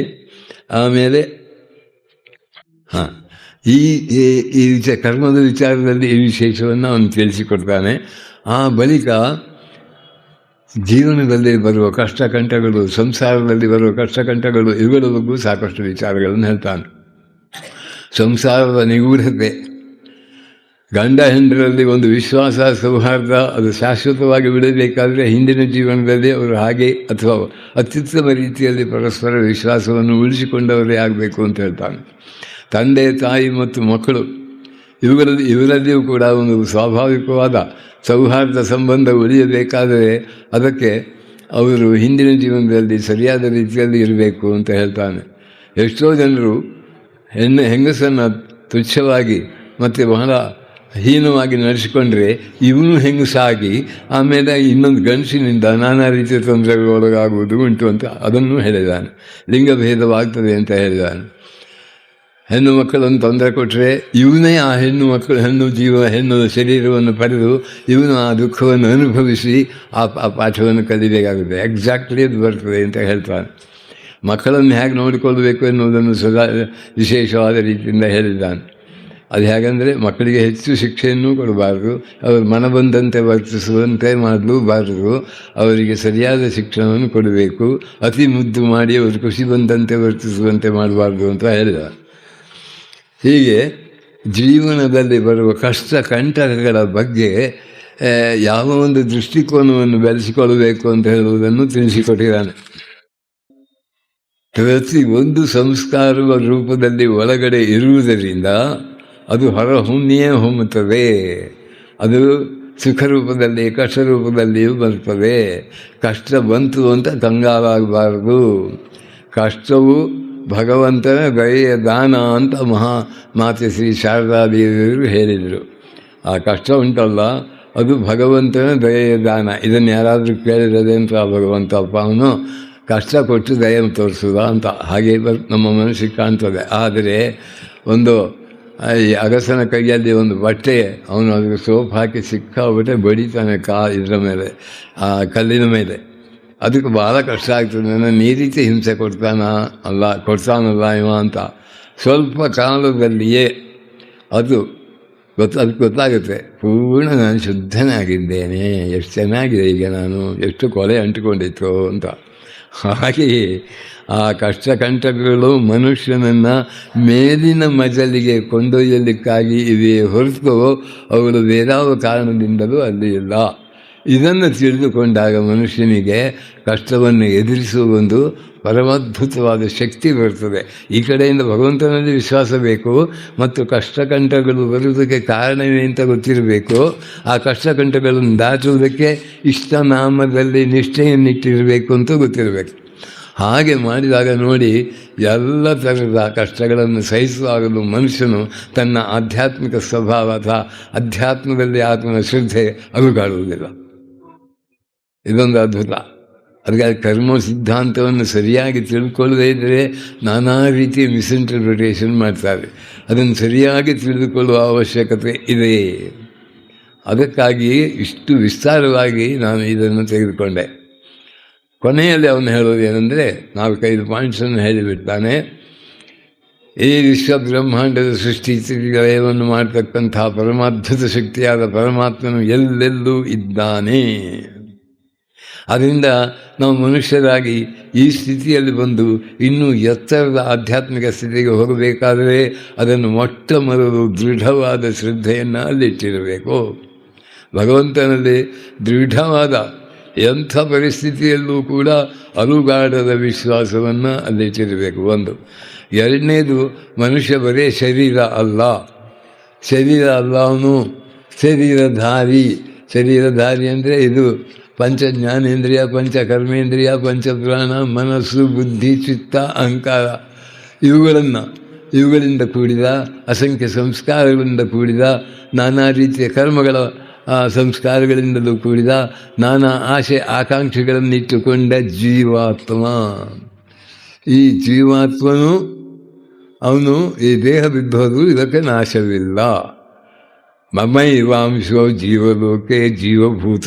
ಆಮೇಲೆ ಈ ಕರ್ಮದ ವಿಚಾರದಲ್ಲಿ ಈ ವಿಶೇಷವನ್ನು ಅವನು ತಿಳಿಸಿಕೊಡ್ತಾನೆ. ಆ ಬಳಿಕ ಜೀವನದಲ್ಲಿ ಬರುವ ಕಷ್ಟಕಂಟಗಳು, ಸಂಸಾರದಲ್ಲಿ ಬರುವ ಕಷ್ಟಕಂಟಗಳು, ಇವುಗಳ ಬಗ್ಗೆ ಸಾಕಷ್ಟು ವಿಚಾರಗಳನ್ನು ಹೇಳ್ತಾನೆ. ಸಂಸಾರದ ನಿಗೂಢತೆ, ಗಂಡ ಹೆಂಡರಲ್ಲಿ ಒಂದು ವಿಶ್ವಾಸ, ಸೌಹಾರ್ದ ಅದು ಶಾಶ್ವತವಾಗಿ ಬಿಡಬೇಕಾದರೆ ಹಿಂದಿನ ಜೀವನದಲ್ಲಿ ಅವರು ಹಾಗೆ ಅಥವಾ ಅತ್ಯುತ್ತಮ ರೀತಿಯಲ್ಲಿ ಪರಸ್ಪರ ವಿಶ್ವಾಸವನ್ನು ಉಳಿಸಿಕೊಂಡವರೇ ಆಗಬೇಕು ಅಂತ ಹೇಳ್ತಾನೆ. ತಂದೆ, ತಾಯಿ ಮತ್ತು ಮಕ್ಕಳು ಇವರಲ್ಲಿಯೂ ಕೂಡ ಒಂದು ಸ್ವಾಭಾವಿಕವಾದ ಸೌಹಾರ್ದ ಸಂಬಂಧ ಉಳಿಯಬೇಕಾದರೆ ಅದಕ್ಕೆ ಅವರು ಹಿಂದಿನ ಜೀವನದಲ್ಲಿ ಸರಿಯಾದ ರೀತಿಯಲ್ಲಿ ಇರಬೇಕು ಅಂತ ಹೇಳ್ತಾನೆ. ಎಷ್ಟೋ ಜನರು ಹೆಂಗಸನ್ನು ತುಚ್ಛವಾಗಿ ಮತ್ತು ಬಹಳ ಹೀನವಾಗಿ ನಡೆಸಿಕೊಂಡ್ರೆ ಇವನು ಹೆಂಗಸಾಗಿ ಆಮೇಲೆ ಇನ್ನೊಂದು ಗಂಡಸಿನಿಂದ ನಾನಾ ರೀತಿಯ ತೊಂದರೆಗೊಳಗಾಗುವುದು ಉಂಟು ಅಂತ ಅದನ್ನು ಹೇಳಿದ್ದಾನೆ. ಲಿಂಗಭೇದವಾಗ್ತದೆ ಅಂತ ಹೇಳಿದ್ದಾನೆ. ಹೆಣ್ಣು ಮಕ್ಕಳನ್ನು ತೊಂದರೆ ಕೊಟ್ಟರೆ ಇವನೇ ಆ ಹೆಣ್ಣು ಶರೀರವನ್ನು ಪಡೆದು ಇವನು ಆ ದುಃಖವನ್ನು ಅನುಭವಿಸಿ ಆ ಪಾಠವನ್ನು ಕಲಿಬೇಕಾಗುತ್ತೆ. ಎಕ್ಸಾಕ್ಟ್ಲಿ ಅದು ಬರ್ತದೆ ಅಂತ ಹೇಳ್ತಾನೆ. ಮಕ್ಕಳನ್ನು ಹೇಗೆ ನೋಡಿಕೊಳ್ಬೇಕು ಎನ್ನುವುದನ್ನು ವಿಶೇಷವಾದ ರೀತಿಯಿಂದ ಹೇಳಿದ್ದಾನೆ. ಅದು ಹೇಗೆಂದರೆ ಮಕ್ಕಳಿಗೆ ಹೆಚ್ಚು ಶಿಕ್ಷೆಯನ್ನು ಕೊಡಬಾರ್ದು, ಅವರು ಮನ ಬಂದಂತೆ ವರ್ತಿಸುವಂತೆ ಮಾಡಲೂಬಾರದು, ಅವರಿಗೆ ಸರಿಯಾದ ಶಿಕ್ಷಣವನ್ನು ಕೊಡಬೇಕು. ಅತಿ ಮುದ್ದು ಮಾಡಿ ಅವರು ಖುಷಿ ಬಂದಂತೆ ವರ್ತಿಸುವಂತೆ ಮಾಡಬಾರ್ದು ಅಂತ ಹೇಳಿದ. ಹೀಗೆ ಜೀವನದಲ್ಲಿ ಬರುವ ಕಷ್ಟ ಕಂಟಕಗಳ ಬಗ್ಗೆ ಯಾವ ಒಂದು ದೃಷ್ಟಿಕೋನವನ್ನು ಬೆಳೆಸಿಕೊಳ್ಳಬೇಕು ಅಂತ ಹೇಳುವುದನ್ನು ತಿಳಿಸಿಕೊಟ್ಟಿದ್ದಾನೆ. ಪ್ರತಿ ಒಂದು ಸಂಸ್ಕಾರವ ರೂಪದಲ್ಲಿ ಒಳಗಡೆ ಇರುವುದರಿಂದ ಅದು ಹೊರಹೊಮ್ಮಿಯೇ ಹೊಮ್ಮುತ್ತದೆ. ಅದು ಸುಖ ರೂಪದಲ್ಲಿ ಕಷ್ಟ ರೂಪದಲ್ಲಿಯೂ ಬರ್ತದೆ. ಕಷ್ಟ ಬಂತು ಅಂತ ಕಂಗಾಲಾಗಬಾರದು. ಕಷ್ಟವು ಭಗವಂತನ ದಯೆಯ ದಾನ ಅಂತ ಮಾತೆ ಶ್ರೀ ಶಾರದಾದೇವಿಯವರು ಹೇಳಿದರು. ಆ ಕಷ್ಟ ಉಂಟಲ್ಲ, ಅದು ಭಗವಂತನ ದಯೆಯ ದಾನ. ಇದನ್ನು ಯಾರಾದರೂ ಕೇಳಿರದೆ ಅಂತ ಭಗವಂತ ಅಪ್ಪ ಅವನು ಕಷ್ಟ ಕೊಟ್ಟು ದಯೆಯನ್ನು ತೋರಿಸುದ ಅಂತ ಹಾಗೆ ನಮ್ಮ ಮನಸ್ಸಿಗೆ ಕಾಣ್ತದೆ. ಆದರೆ ಒಂದು ಈ ಅಗಸನ ಕೈಯಲ್ಲಿ ಒಂದು ಬಟ್ಟೆ, ಅವನು ಅದಕ್ಕೆ ಸೋಪ್ ಹಾಕಿ ಸಿಕ್ಕಾಬಿಟ್ಟೆ ಬಡಿತಾನೆ ಇದರ ಮೇಲೆ, ಆ ಕಲ್ಲಿನ ಮೇಲೆ. ಅದಕ್ಕೆ ಭಾಳ ಕಷ್ಟ ಆಗ್ತದೆ. ನನ್ನ ಈ ರೀತಿ ಹಿಂಸೆ ಕೊಡ್ತಾನಲ್ಲ ಇವ ಅಂತ. ಸ್ವಲ್ಪ ಕಾಲದಲ್ಲಿಯೇ ಅದಕ್ಕೆ ಗೊತ್ತಾಗುತ್ತೆ, ಪೂರ್ಣ ನಾನು ಶುದ್ಧನೇ ಆಗಿದ್ದೇನೆ, ಎಷ್ಟು ಚೆನ್ನಾಗಿದೆ ಈಗ ನಾನು, ಎಷ್ಟು ಕೊಲೆ ಅಂಟಿಕೊಂಡಿತ್ತು ಅಂತ. ಹಾಗೆಯೇ ಆ ಕಷ್ಟ ಕಂಟಕಗಳು ಮನುಷ್ಯನನ್ನು ಮೇಲಿನ ಮಜಲಿಗೆ ಕೊಂಡೊಯ್ಯಲಿಕ್ಕಾಗಿ ಇವೆ ಹೊರತು ಅವಳು ಬೇರಾವ ಕಾರಣದಿಂದಲೂ ಅಲ್ಲಿ ಇಲ್ಲ. ಇದನ್ನು ತಿಳಿದುಕೊಂಡಾಗ ಮನುಷ್ಯನಿಗೆ ಕಷ್ಟವನ್ನು ಎದುರಿಸುವ ಒಂದು ಪರಮಾದ್ಭುತವಾದ ಶಕ್ತಿ ಬರ್ತದೆ. ಈ ಕಡೆಯಿಂದ ಭಗವಂತನಲ್ಲಿ ವಿಶ್ವಾಸ ಬೇಕು, ಮತ್ತು ಕಷ್ಟಕಂಠಗಳು ಬರುವುದಕ್ಕೆ ಕಾರಣವೇ ಅಂತ ಗೊತ್ತಿರಬೇಕು. ಆ ಕಷ್ಟಕಂಠಗಳನ್ನು ದಾಟುವುದಕ್ಕೆ ಇಷ್ಟನಾಮದಲ್ಲಿ ನಿಷ್ಠೆಯನ್ನಿಟ್ಟಿರಬೇಕು ಅಂತ ಗೊತ್ತಿರಬೇಕು. ಹಾಗೆ ಮಾಡಿದಾಗ ನೋಡಿ, ಎಲ್ಲ ಥರದ ಕಷ್ಟಗಳನ್ನು ಸಹಿಸುವಾಗಲೂ ಮನುಷ್ಯನು ತನ್ನ ಆಧ್ಯಾತ್ಮಿಕ ಸ್ವಭಾವ ಅಥವಾ ಅಧ್ಯಾತ್ಮದಲ್ಲಿ ಆತ್ಮನ ಶ್ರದ್ಧೆ ಅಲುಗಾಡುವುದಿಲ್ಲ. ಇದೊಂದು ಅದ್ಭುತ. ಅದಕ್ಕೆ ಕರ್ಮ ಸಿದ್ಧಾಂತವನ್ನು ಸರಿಯಾಗಿ ತಿಳ್ಕೊಳ್ಳದೇ ಇದ್ದರೆ ನಾನಾ ರೀತಿಯ ಮಿಸ್ಇಂಟರ್ಪ್ರಿಟೇಷನ್ ಮಾಡ್ತಾರೆ. ಅದನ್ನು ಸರಿಯಾಗಿ ತಿಳಿದುಕೊಳ್ಳುವ ಅವಶ್ಯಕತೆ ಇದೆ. ಅದಕ್ಕಾಗಿ ಇಷ್ಟು ವಿಸ್ತಾರವಾಗಿ ನಾನು ಇದನ್ನು ತೆಗೆದುಕೊಂಡೆ. ಕೊನೆಯಲ್ಲಿ ಅವನು ಹೇಳೋದು ಏನೆಂದರೆ, 4-5 ಪಾಯಿಂಟ್ಸನ್ನು ಹೇಳಿಬಿಡ್ತಾನೆ. ಈ ವಿಶ್ವ ಬ್ರಹ್ಮಾಂಡದ ಸೃಷ್ಟಿ ಸ್ಥಿತಿಗಳನ್ನು ಮಾಡತಕ್ಕಂಥ ಪರಮಾದ್ಭುತ ಶಕ್ತಿಯಾದ ಪರಮಾತ್ಮನು ಎಲ್ಲೆಲ್ಲೂ ಇದ್ದಾನೆ. ಅದರಿಂದ ನಾವು ಮನುಷ್ಯರಾಗಿ ಈ ಸ್ಥಿತಿಯಲ್ಲಿ ಬಂದು ಇನ್ನೂ ಎತ್ತರದ ಆಧ್ಯಾತ್ಮಿಕ ಸ್ಥಿತಿಗೆ ಹೋಗಬೇಕಾದರೆ ಅದನ್ನು ಮೊಟ್ಟ ಮೊದಲು ದೃಢವಾದ ಶ್ರದ್ಧೆಯನ್ನು ಅಲ್ಲಿಟ್ಟಿರಬೇಕು. ಭಗವಂತನಲ್ಲಿ ದೃಢವಾದ ಎಂಥ ಪರಿಸ್ಥಿತಿಯಲ್ಲೂ ಕೂಡ ಅಲುಗಾಡದ ವಿಶ್ವಾಸವನ್ನು ಅಲ್ಲಿಟ್ಟಿರಬೇಕು. ಒಂದು. ಎರಡನೇದು, ಮನುಷ್ಯ ಬರೇ ಶರೀರ ಅಲ್ಲ, ಅವನು ಶರೀರಧಾರಿ ಅಂದರೆ ಇದು ಪಂಚ ಜ್ಞಾನೇಂದ್ರಿಯ, ಪಂಚ ಕರ್ಮೇಂದ್ರಿಯ, ಪಂಚಪ್ರಾಣ, ಮನಸ್ಸು, ಬುದ್ಧಿ, ಚಿತ್ತ, ಅಹಂಕಾರ ಇವುಗಳಿಂದ ಕೂಡಿದ, ಅಸಂಖ್ಯ ಸಂಸ್ಕಾರಗಳಿಂದ ಕೂಡಿದ, ನಾನಾ ರೀತಿಯ ಕರ್ಮಗಳ ಸಂಸ್ಕಾರಗಳಿಂದಲೂ ಕೂಡಿದ, ನಾನಾ ಆಸೆ ಆಕಾಂಕ್ಷೆಗಳನ್ನಿಟ್ಟುಕೊಂಡ ಜೀವಾತ್ಮ. ಈ ಜೀವಾತ್ಮನು ಅವನು ಈ ದೇಹ ಬಿದ್ದೋದು, ಇದಕ್ಕೆ ನಾಶವಿಲ್ಲ. ಮಮೈವಾಂಶೋ ಜೀವಲೋಕೆ ಜೀವಭೂತ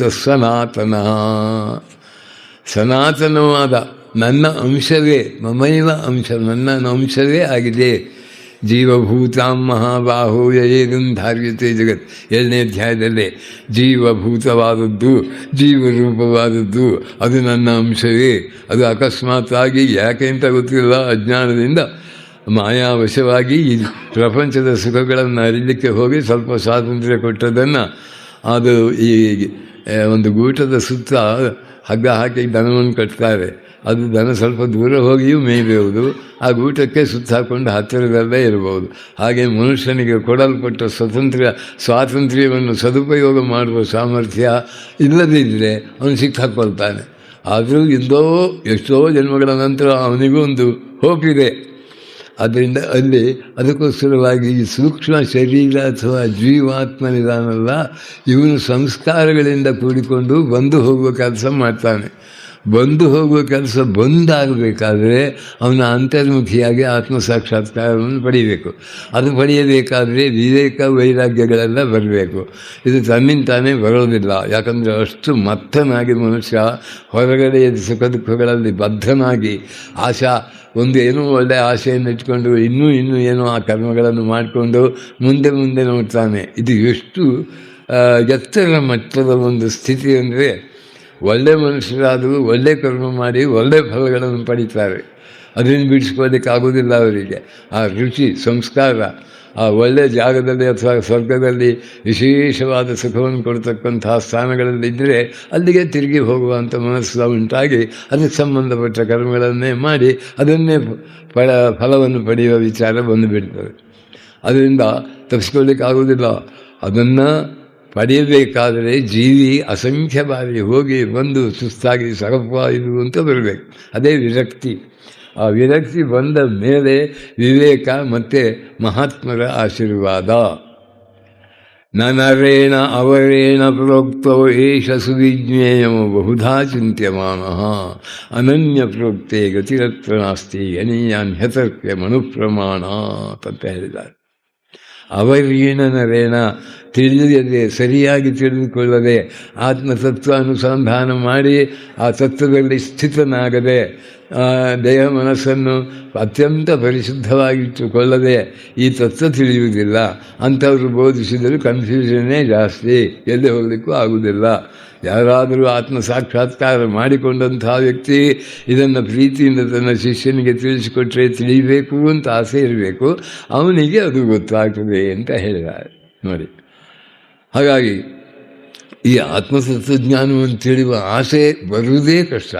ಸನಾತನವಾದ ನನ್ನ ಅಂಶವೇ, ಮಮೈವ ಅಂಶ, ನನ್ನ ಅಂಶವೇ ಆಗಿದೆ. ಜೀವಭೂತಾಂ ಮಹಾಬಾಹೋ ಯಯೇದಂ ಧಾರ್ಯತೆ ಜಗತ್, 2ನೇ ಅಧ್ಯಾಯದಲ್ಲೇ ಜೀವಭೂತವಾದದ್ದು, ಜೀವರೂಪವಾದದ್ದು ಅದು ನನ್ನ ಅಂಶವೇ. ಅದು ಅಕಸ್ಮಾತ್ತಾಗಿ ಯಾಕೆ ಅಂತ ಗೊತ್ತಿಲ್ಲ, ಅಜ್ಞಾನದಿಂದ ಮಾಯಾವಶವಾಗಿ ಈ ಪ್ರಪಂಚದ ಸುಖಗಳನ್ನು ಅರಿಲಿಕ್ಕೆ ಹೋಗಿ ಸ್ವಲ್ಪ ಸ್ವಾತಂತ್ರ್ಯ ಕೊಟ್ಟದನ್ನು ಅದು ಈ ಒಂದು ಗೂಟದ ಸುತ್ತ ಹಗ್ಗ ಹಾಕಿ ದನವನ್ನು ಕಟ್ತಾರೆ. ಅದು ದನ ಸ್ವಲ್ಪ ದೂರ ಹೋಗಿಯೂ ಮೇಯ್ಬೋದು, ಆ ಗೂಟಕ್ಕೆ ಸುತ್ತ ಹಾಕ್ಕೊಂಡು ಹತ್ತಿರದಲ್ಲೇ ಇರಬಹುದು. ಹಾಗೆ ಮನುಷ್ಯನಿಗೆ ಕೊಡಲ್ಪಟ್ಟ ಸ್ವಾತಂತ್ರ್ಯವನ್ನು ಸದುಪಯೋಗ ಮಾಡುವ ಸಾಮರ್ಥ್ಯ ಇಲ್ಲದಿದ್ದರೆ ಅವನು ಸಿಕ್ಕಾಕೊಳ್ತಾನೆ. ಆದರೂ ಎಷ್ಟೋ ಜನ್ಮಗಳ ನಂತರ ಅವನಿಗೂ ಒಂದು ಹೋಪ್ ಇದೆ. ಆದ್ದರಿಂದ ಅಲ್ಲಿ ಅದಕ್ಕೋಸ್ಕರವಾಗಿ ಈ ಸೂಕ್ಷ್ಮ ಶರೀರ ಅಥವಾ ಜೀವಾತ್ಮನಿದಾನಲ್ಲ, ಇವನು ಸಂಸ್ಕಾರಗಳಿಂದ ಕೂಡಿಕೊಂಡು ಬಂದು ಹೋಗುವ ಕೆಲಸ ಮಾಡ್ತಾನೆ. ಬಂದು ಹೋಗುವ ಕೆಲಸ ಬಂದಾಗಬೇಕಾದ್ರೆ ಅವನ ಅಂತರ್ಮುಖಿಯಾಗಿ ಆತ್ಮ ಸಾಕ್ಷಾತ್ಕಾರವನ್ನು ಪಡೀಬೇಕು. ಅದು ಪಡೆಯಬೇಕಾದರೆ ವಿವೇಕ ವೈರಾಗ್ಯಗಳೆಲ್ಲ ಬರಬೇಕು. ಇದು ತನ್ನಿಂತಾನೇ ಬರೋದಿಲ್ಲ. ಯಾಕಂದರೆ ಅಷ್ಟು ಮತ್ತನಾಗಿ ಮನುಷ್ಯ ಹೊರಗಡೆಯ ಸುಖ ದುಃಖಗಳಲ್ಲಿ ಬದ್ಧನಾಗಿ ಒಂದು ಏನೋ ಒಳ್ಳೆಯ ಆಸೆಯನ್ನು ಇಟ್ಕೊಂಡು ಇನ್ನೂ ಏನೋ ಆ ಕರ್ಮಗಳನ್ನು ಮಾಡಿಕೊಂಡು ಮುಂದೆ ನೋಡ್ತಾನೆ. ಇದು ಎಷ್ಟು ಎತ್ತರ ಮಟ್ಟದ ಒಂದು ಸ್ಥಿತಿ ಅಂದರೆ, ಒಳ್ಳೆ ಮನುಷ್ಯರಾದರೂ ಒಳ್ಳೆ ಕರ್ಮ ಮಾಡಿ ಒಳ್ಳೆ ಫಲಗಳನ್ನು ಪಡೀತಾರೆ. ಅದನ್ನು ಬಿಡಿಸ್ಕೊಳ್ಳಿಕ್ಕಾಗೋದಿಲ್ಲ ಅವರಿಗೆ. ಆ ರುಚಿ ಸಂಸ್ಕಾರ ಆ ಒಳ್ಳೆಯ ಜಾಗದಲ್ಲಿ ಅಥವಾ ಸ್ವರ್ಗದಲ್ಲಿ ವಿಶೇಷವಾದ ಸುಖವನ್ನು ಕೊಡ್ತಕ್ಕಂತಹ ಸ್ಥಾನಗಳಲ್ಲಿದ್ದರೆ ಅಲ್ಲಿಗೆ ತಿರುಗಿ ಹೋಗುವಂಥ ಮನಸ್ಸು ಉಂಟಾಗಿ ಅದಕ್ಕೆ ಸಂಬಂಧಪಟ್ಟ ಕರ್ಮಗಳನ್ನೇ ಮಾಡಿ ಅದನ್ನೇ ಫಲವನ್ನು ಪಡೆಯುವ ವಿಚಾರ ಬಂದುಬಿಡ್ತದೆ. ಅದರಿಂದ ತಪ್ಪಿಸ್ಕೊಳ್ಳಿಕ್ಕಾಗೋದಿಲ್ಲ. ಅದನ್ನು ಪಡೆಯಬೇಕಾದರೆ ಜೀವಿ ಅಸಂಖ್ಯ ಬಾರಿ ಹೋಗಿ ಬಂದು ಸುಸ್ತಾಗಿ ಸರಪಾಯಿದು ಅಂತ ಬರಬೇಕು. ಅದೇ ವಿರಕ್ತಿ. ಆ ವಿರಕ್ತಿ ಬಂದ ಮೇಲೆ ವಿವೇಕ ಮತ್ತು ಮಹಾತ್ಮರ ಆಶೀರ್ವಾದ. ನನರೇಣ ಅವರೇಣ ಪ್ರೋಕ್ತೋ ಏಷ ಸುವಿಜ್ಞೇಯೋ ಬಹುಧಾ ಚಿಂತ್ಯಮಾನಃ ಅನನ್ಯ ಪ್ರೋಕ್ತೆ ಗತಿರತ್ರ ನಾಸ್ತಿ ಅನೀಯಾನ್ಯತರ್ಕ್ಯ ಮನುಪ್ರಮಾಣಾತ್ ಅಂತ ಹೇಳಿದ್ದಾರೆ. ಅವರೇಣನರೇಣ ತಿಳಿಯದೆ, ಸರಿಯಾಗಿ ತಿಳಿದುಕೊಳ್ಳದೆ, ಆತ್ಮತತ್ವ ಅನುಸಂಧಾನ ಮಾಡಿ ಆ ತತ್ವದಲ್ಲಿ ಸ್ಥಿತನಾಗದೆ, ದೇಹ ಮನಸ್ಸನ್ನು ಅತ್ಯಂತ ಪರಿಶುದ್ಧವಾಗಿಟ್ಟುಕೊಳ್ಳದೆ ಈ ತತ್ವ ತಿಳಿಯುವುದಿಲ್ಲ. ಅಂಥವರು ಬೋಧಿಸಿದರೂ ಕನ್ಫ್ಯೂಷನ್ನೇ ಜಾಸ್ತಿ, ಎಲ್ಲಿ ಹೋಗಲಿಕ್ಕೂ ಆಗುವುದಿಲ್ಲ. ಯಾರಾದರೂ ಆತ್ಮ ಸಾಕ್ಷಾತ್ಕಾರ ಮಾಡಿಕೊಂಡಂತಹ ವ್ಯಕ್ತಿ ಇದನ್ನು ಪ್ರೀತಿಯಿಂದ ತನ್ನ ಶಿಷ್ಯನಿಗೆ ತಿಳಿಸಿಕೊಟ್ರೆ ತಿಳಿಯಬೇಕು ಅಂತ ಆಸೆ ಇರಬೇಕು, ಅವನಿಗೆ ಅದು ಗೊತ್ತಾಗ್ತದೆ ಅಂತ ಹೇಳಿದ್ದಾರೆ ನೋಡಿ. ಹಾಗಾಗಿ ಈ ಆತ್ಮತತ್ವಜ್ಞಾನವನ್ನು ತಿಳಿಯುವ ಆಸೆ ಬರುವುದೇ ಕಷ್ಟ.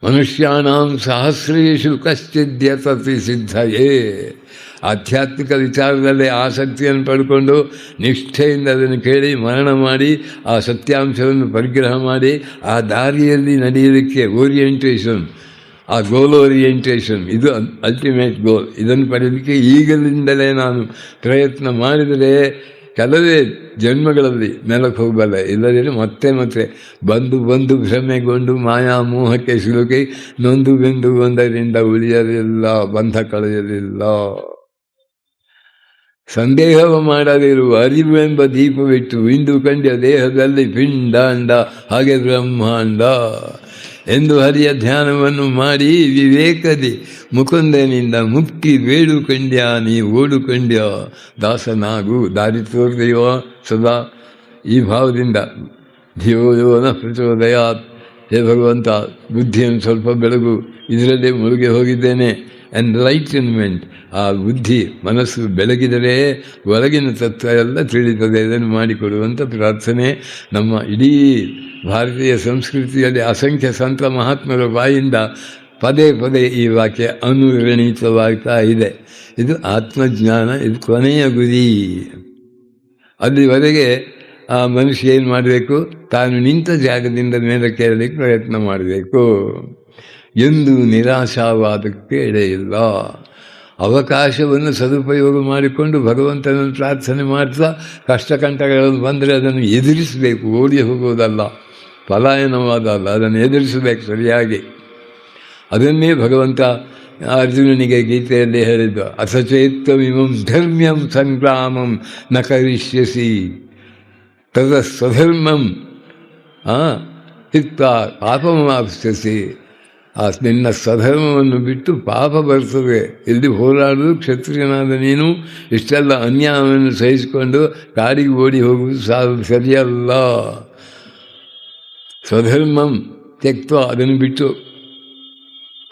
ಮನುಷ್ಯಾಣಾಂ ಸಹಸ್ರೇಷು ಕಶ್ಚಿದ್ಯತತಿ ಸಿದ್ಧಯೇ. ಆಧ್ಯಾತ್ಮಿಕ ವಿಚಾರದಲ್ಲಿ ಆಸಕ್ತಿಯನ್ನು ಪಡ್ಕೊಂಡು ನಿಷ್ಠೆಯಿಂದ ಅದನ್ನು ಕೇಳಿ ಮರಣ ಮಾಡಿ ಆ ಸತ್ಯಾಂಶವನ್ನು ಪರಿಗ್ರಹ ಮಾಡಿ ಆ ದಾರಿಯಲ್ಲಿ ನಡೆಯಲಿಕ್ಕೆ ಓರಿಯೆಂಟೇಷನ್, ಆ ಗೋಲ್ ಓರಿಯೆಂಟೇಷನ್, ಇದು ಅಲ್ಟಿಮೇಟ್ ಗೋಲ್. ಇದನ್ನು ಪಡೆಯಲಿಕ್ಕೆ ಈಗಲಿಂದಲೇ ನಾನು ಪ್ರಯತ್ನ ಮಾಡಿದರೆ ಕೆಲವೇ ಜನ್ಮಗಳಲ್ಲಿ ಮೇಲಕ್ಕೆ ಹೋಗಬಲ್ಲ. ಇಲ್ಲದಿದ್ದರೆ ಮತ್ತೆ ಬಂದು ಭ್ರಮೆಗೊಂಡು ಮಾಯಾ ಮೋಹಕ್ಕೆ ಸಿಲುಕಿ ನೊಂದು ಬೆಂದು ಒಂದರಿಂದ ಉಳಿಯಲಿಲ್ಲ, ಬಂಧ ಕಳೆಯಲಿಲ್ಲ. ಸಂದೇಹವ ಮಾಡದಿರುವ ಅರಿವೆಂಬ ದೀಪವಿಟ್ಟು ಇಂದು ಕಂಡ್ಯ ದೇಹದಲ್ಲಿ ಪಿಂಡಾಂಡ ಹಾಗೆ ಬ್ರಹ್ಮಾಂಡ ಎಂದು ಹರಿಯ ಧ್ಯಾನವನ್ನು ಮಾಡಿ ವಿವೇಕದಿ ಮುಕುಂದನಿಂದ ಮುಕ್ತಿ ಬೇಡು ಕಂಡ್ಯ ನೀ ಓಡು ಕಂಡ್ಯ ದಾಸನಾಗು. ದಾರಿ ತೋರ್ದೆಯೋ ಸದಾ ಈ ಭಾವದಿಂದ ಧಿಯೋಯೋನ ಪ್ರಚೋದಯಾತ್. ಹೇ ಭಗವಂತ, ಬುದ್ಧಿಯನ್ನು ಸ್ವಲ್ಪ ಬೆಳಗು, ಇದರಲ್ಲೇ ಮುಳುಗಿ ಹೋಗಿದ್ದೇನೆ. ಎನ್ಲೈಟನ್ಮೆಂಟ್, ಆ ಬುದ್ಧಿ ಮನಸ್ಸು ಬೆಳಗಿದರೆ ಒಳಗಿನ ತತ್ವ ಎಲ್ಲ ತಿಳಿತದೆ. ಇದನ್ನು ಮಾಡಿಕೊಡುವಂಥ ಪ್ರಾರ್ಥನೆ ನಮ್ಮ ಇಡೀ ಭಾರತೀಯ ಸಂಸ್ಕೃತಿಯಲ್ಲಿ ಅಸಂಖ್ಯ ಸಂತ ಮಹಾತ್ಮರ ಬಾಯಿಂದ ಪದೇ ಈ ವಾಕ್ಯ ಅನುರಣಿತವಾಗ್ತಾ ಇದೆ. ಇದು ಆತ್ಮಜ್ಞಾನ, ಇದು ಕೊನೆಯ ಗುರಿ. ಅಲ್ಲಿವರೆಗೆ ಆ ಮನುಷ್ಯ ಏನು ಮಾಡಬೇಕು? ತಾನು ನಿಂತ ಜಾಗದಿಂದ ಮೇಲಕ್ಕೆ ಏಳಲಿಕ್ಕೆ ಪ್ರಯತ್ನ ಮಾಡಬೇಕು. ಎಂದು ನಿರಾಶಾವಾದಕ್ಕೆ ಎಡೆಯಿಲ್ಲ. ಅವಕಾಶವನ್ನು ಸದುಪಯೋಗ ಮಾಡಿಕೊಂಡು ಭಗವಂತನನ್ನು ಪ್ರಾರ್ಥನೆ ಮಾಡ್ತಾ ಕಷ್ಟಕಂಟಗಳನ್ನು ಬಂದರೆ ಅದನ್ನು ಎದುರಿಸಬೇಕು, ಓಡಿ ಹೋಗೋದಲ್ಲ, ಪಲಾಯನವಾದಲ್ಲ, ಅದನ್ನು ಎದುರಿಸಬೇಕು ಸರಿಯಾಗಿ. ಅದನ್ನೇ ಭಗವಂತ ಅರ್ಜುನನಿಗೆ ಗೀತೆಯಲ್ಲಿ ಹೇಳಿದ್ದು, ಅಸಚೇತ್ವಮಿಮಂ ಧರ್ಮ್ಯಂ ಸಂಗ್ರಾಮಂ ನ ಕರಿಷ್ಯಸಿ ತದ ಸ್ವಧರ್ಮಂ ಹಿತ್ತ ಪಾಪಮಾಪ್ಸ್ಯಸಿ. ನಿನ್ನ ಸ್ವಧರ್ಮವನ್ನು ಬಿಟ್ಟು ಪಾಪ ಬರ್ತದೆ. ಇಲ್ಲಿ ಹೋರಾಡುವುದು ಕ್ಷತ್ರಿಯನಾದ ನೀನು ಇಷ್ಟೆಲ್ಲ ಅನ್ಯಾಯವನ್ನು ಸಹಿಸಿಕೊಂಡು ಕಾಡಿಗೆ ಓಡಿ ಹೋಗುವುದು ಸರಿಯಲ್ಲ. ಸ್ವಧರ್ಮಂ ತ್ಯಕ್ತ, ಅದನ್ನು ಬಿಟ್ಟು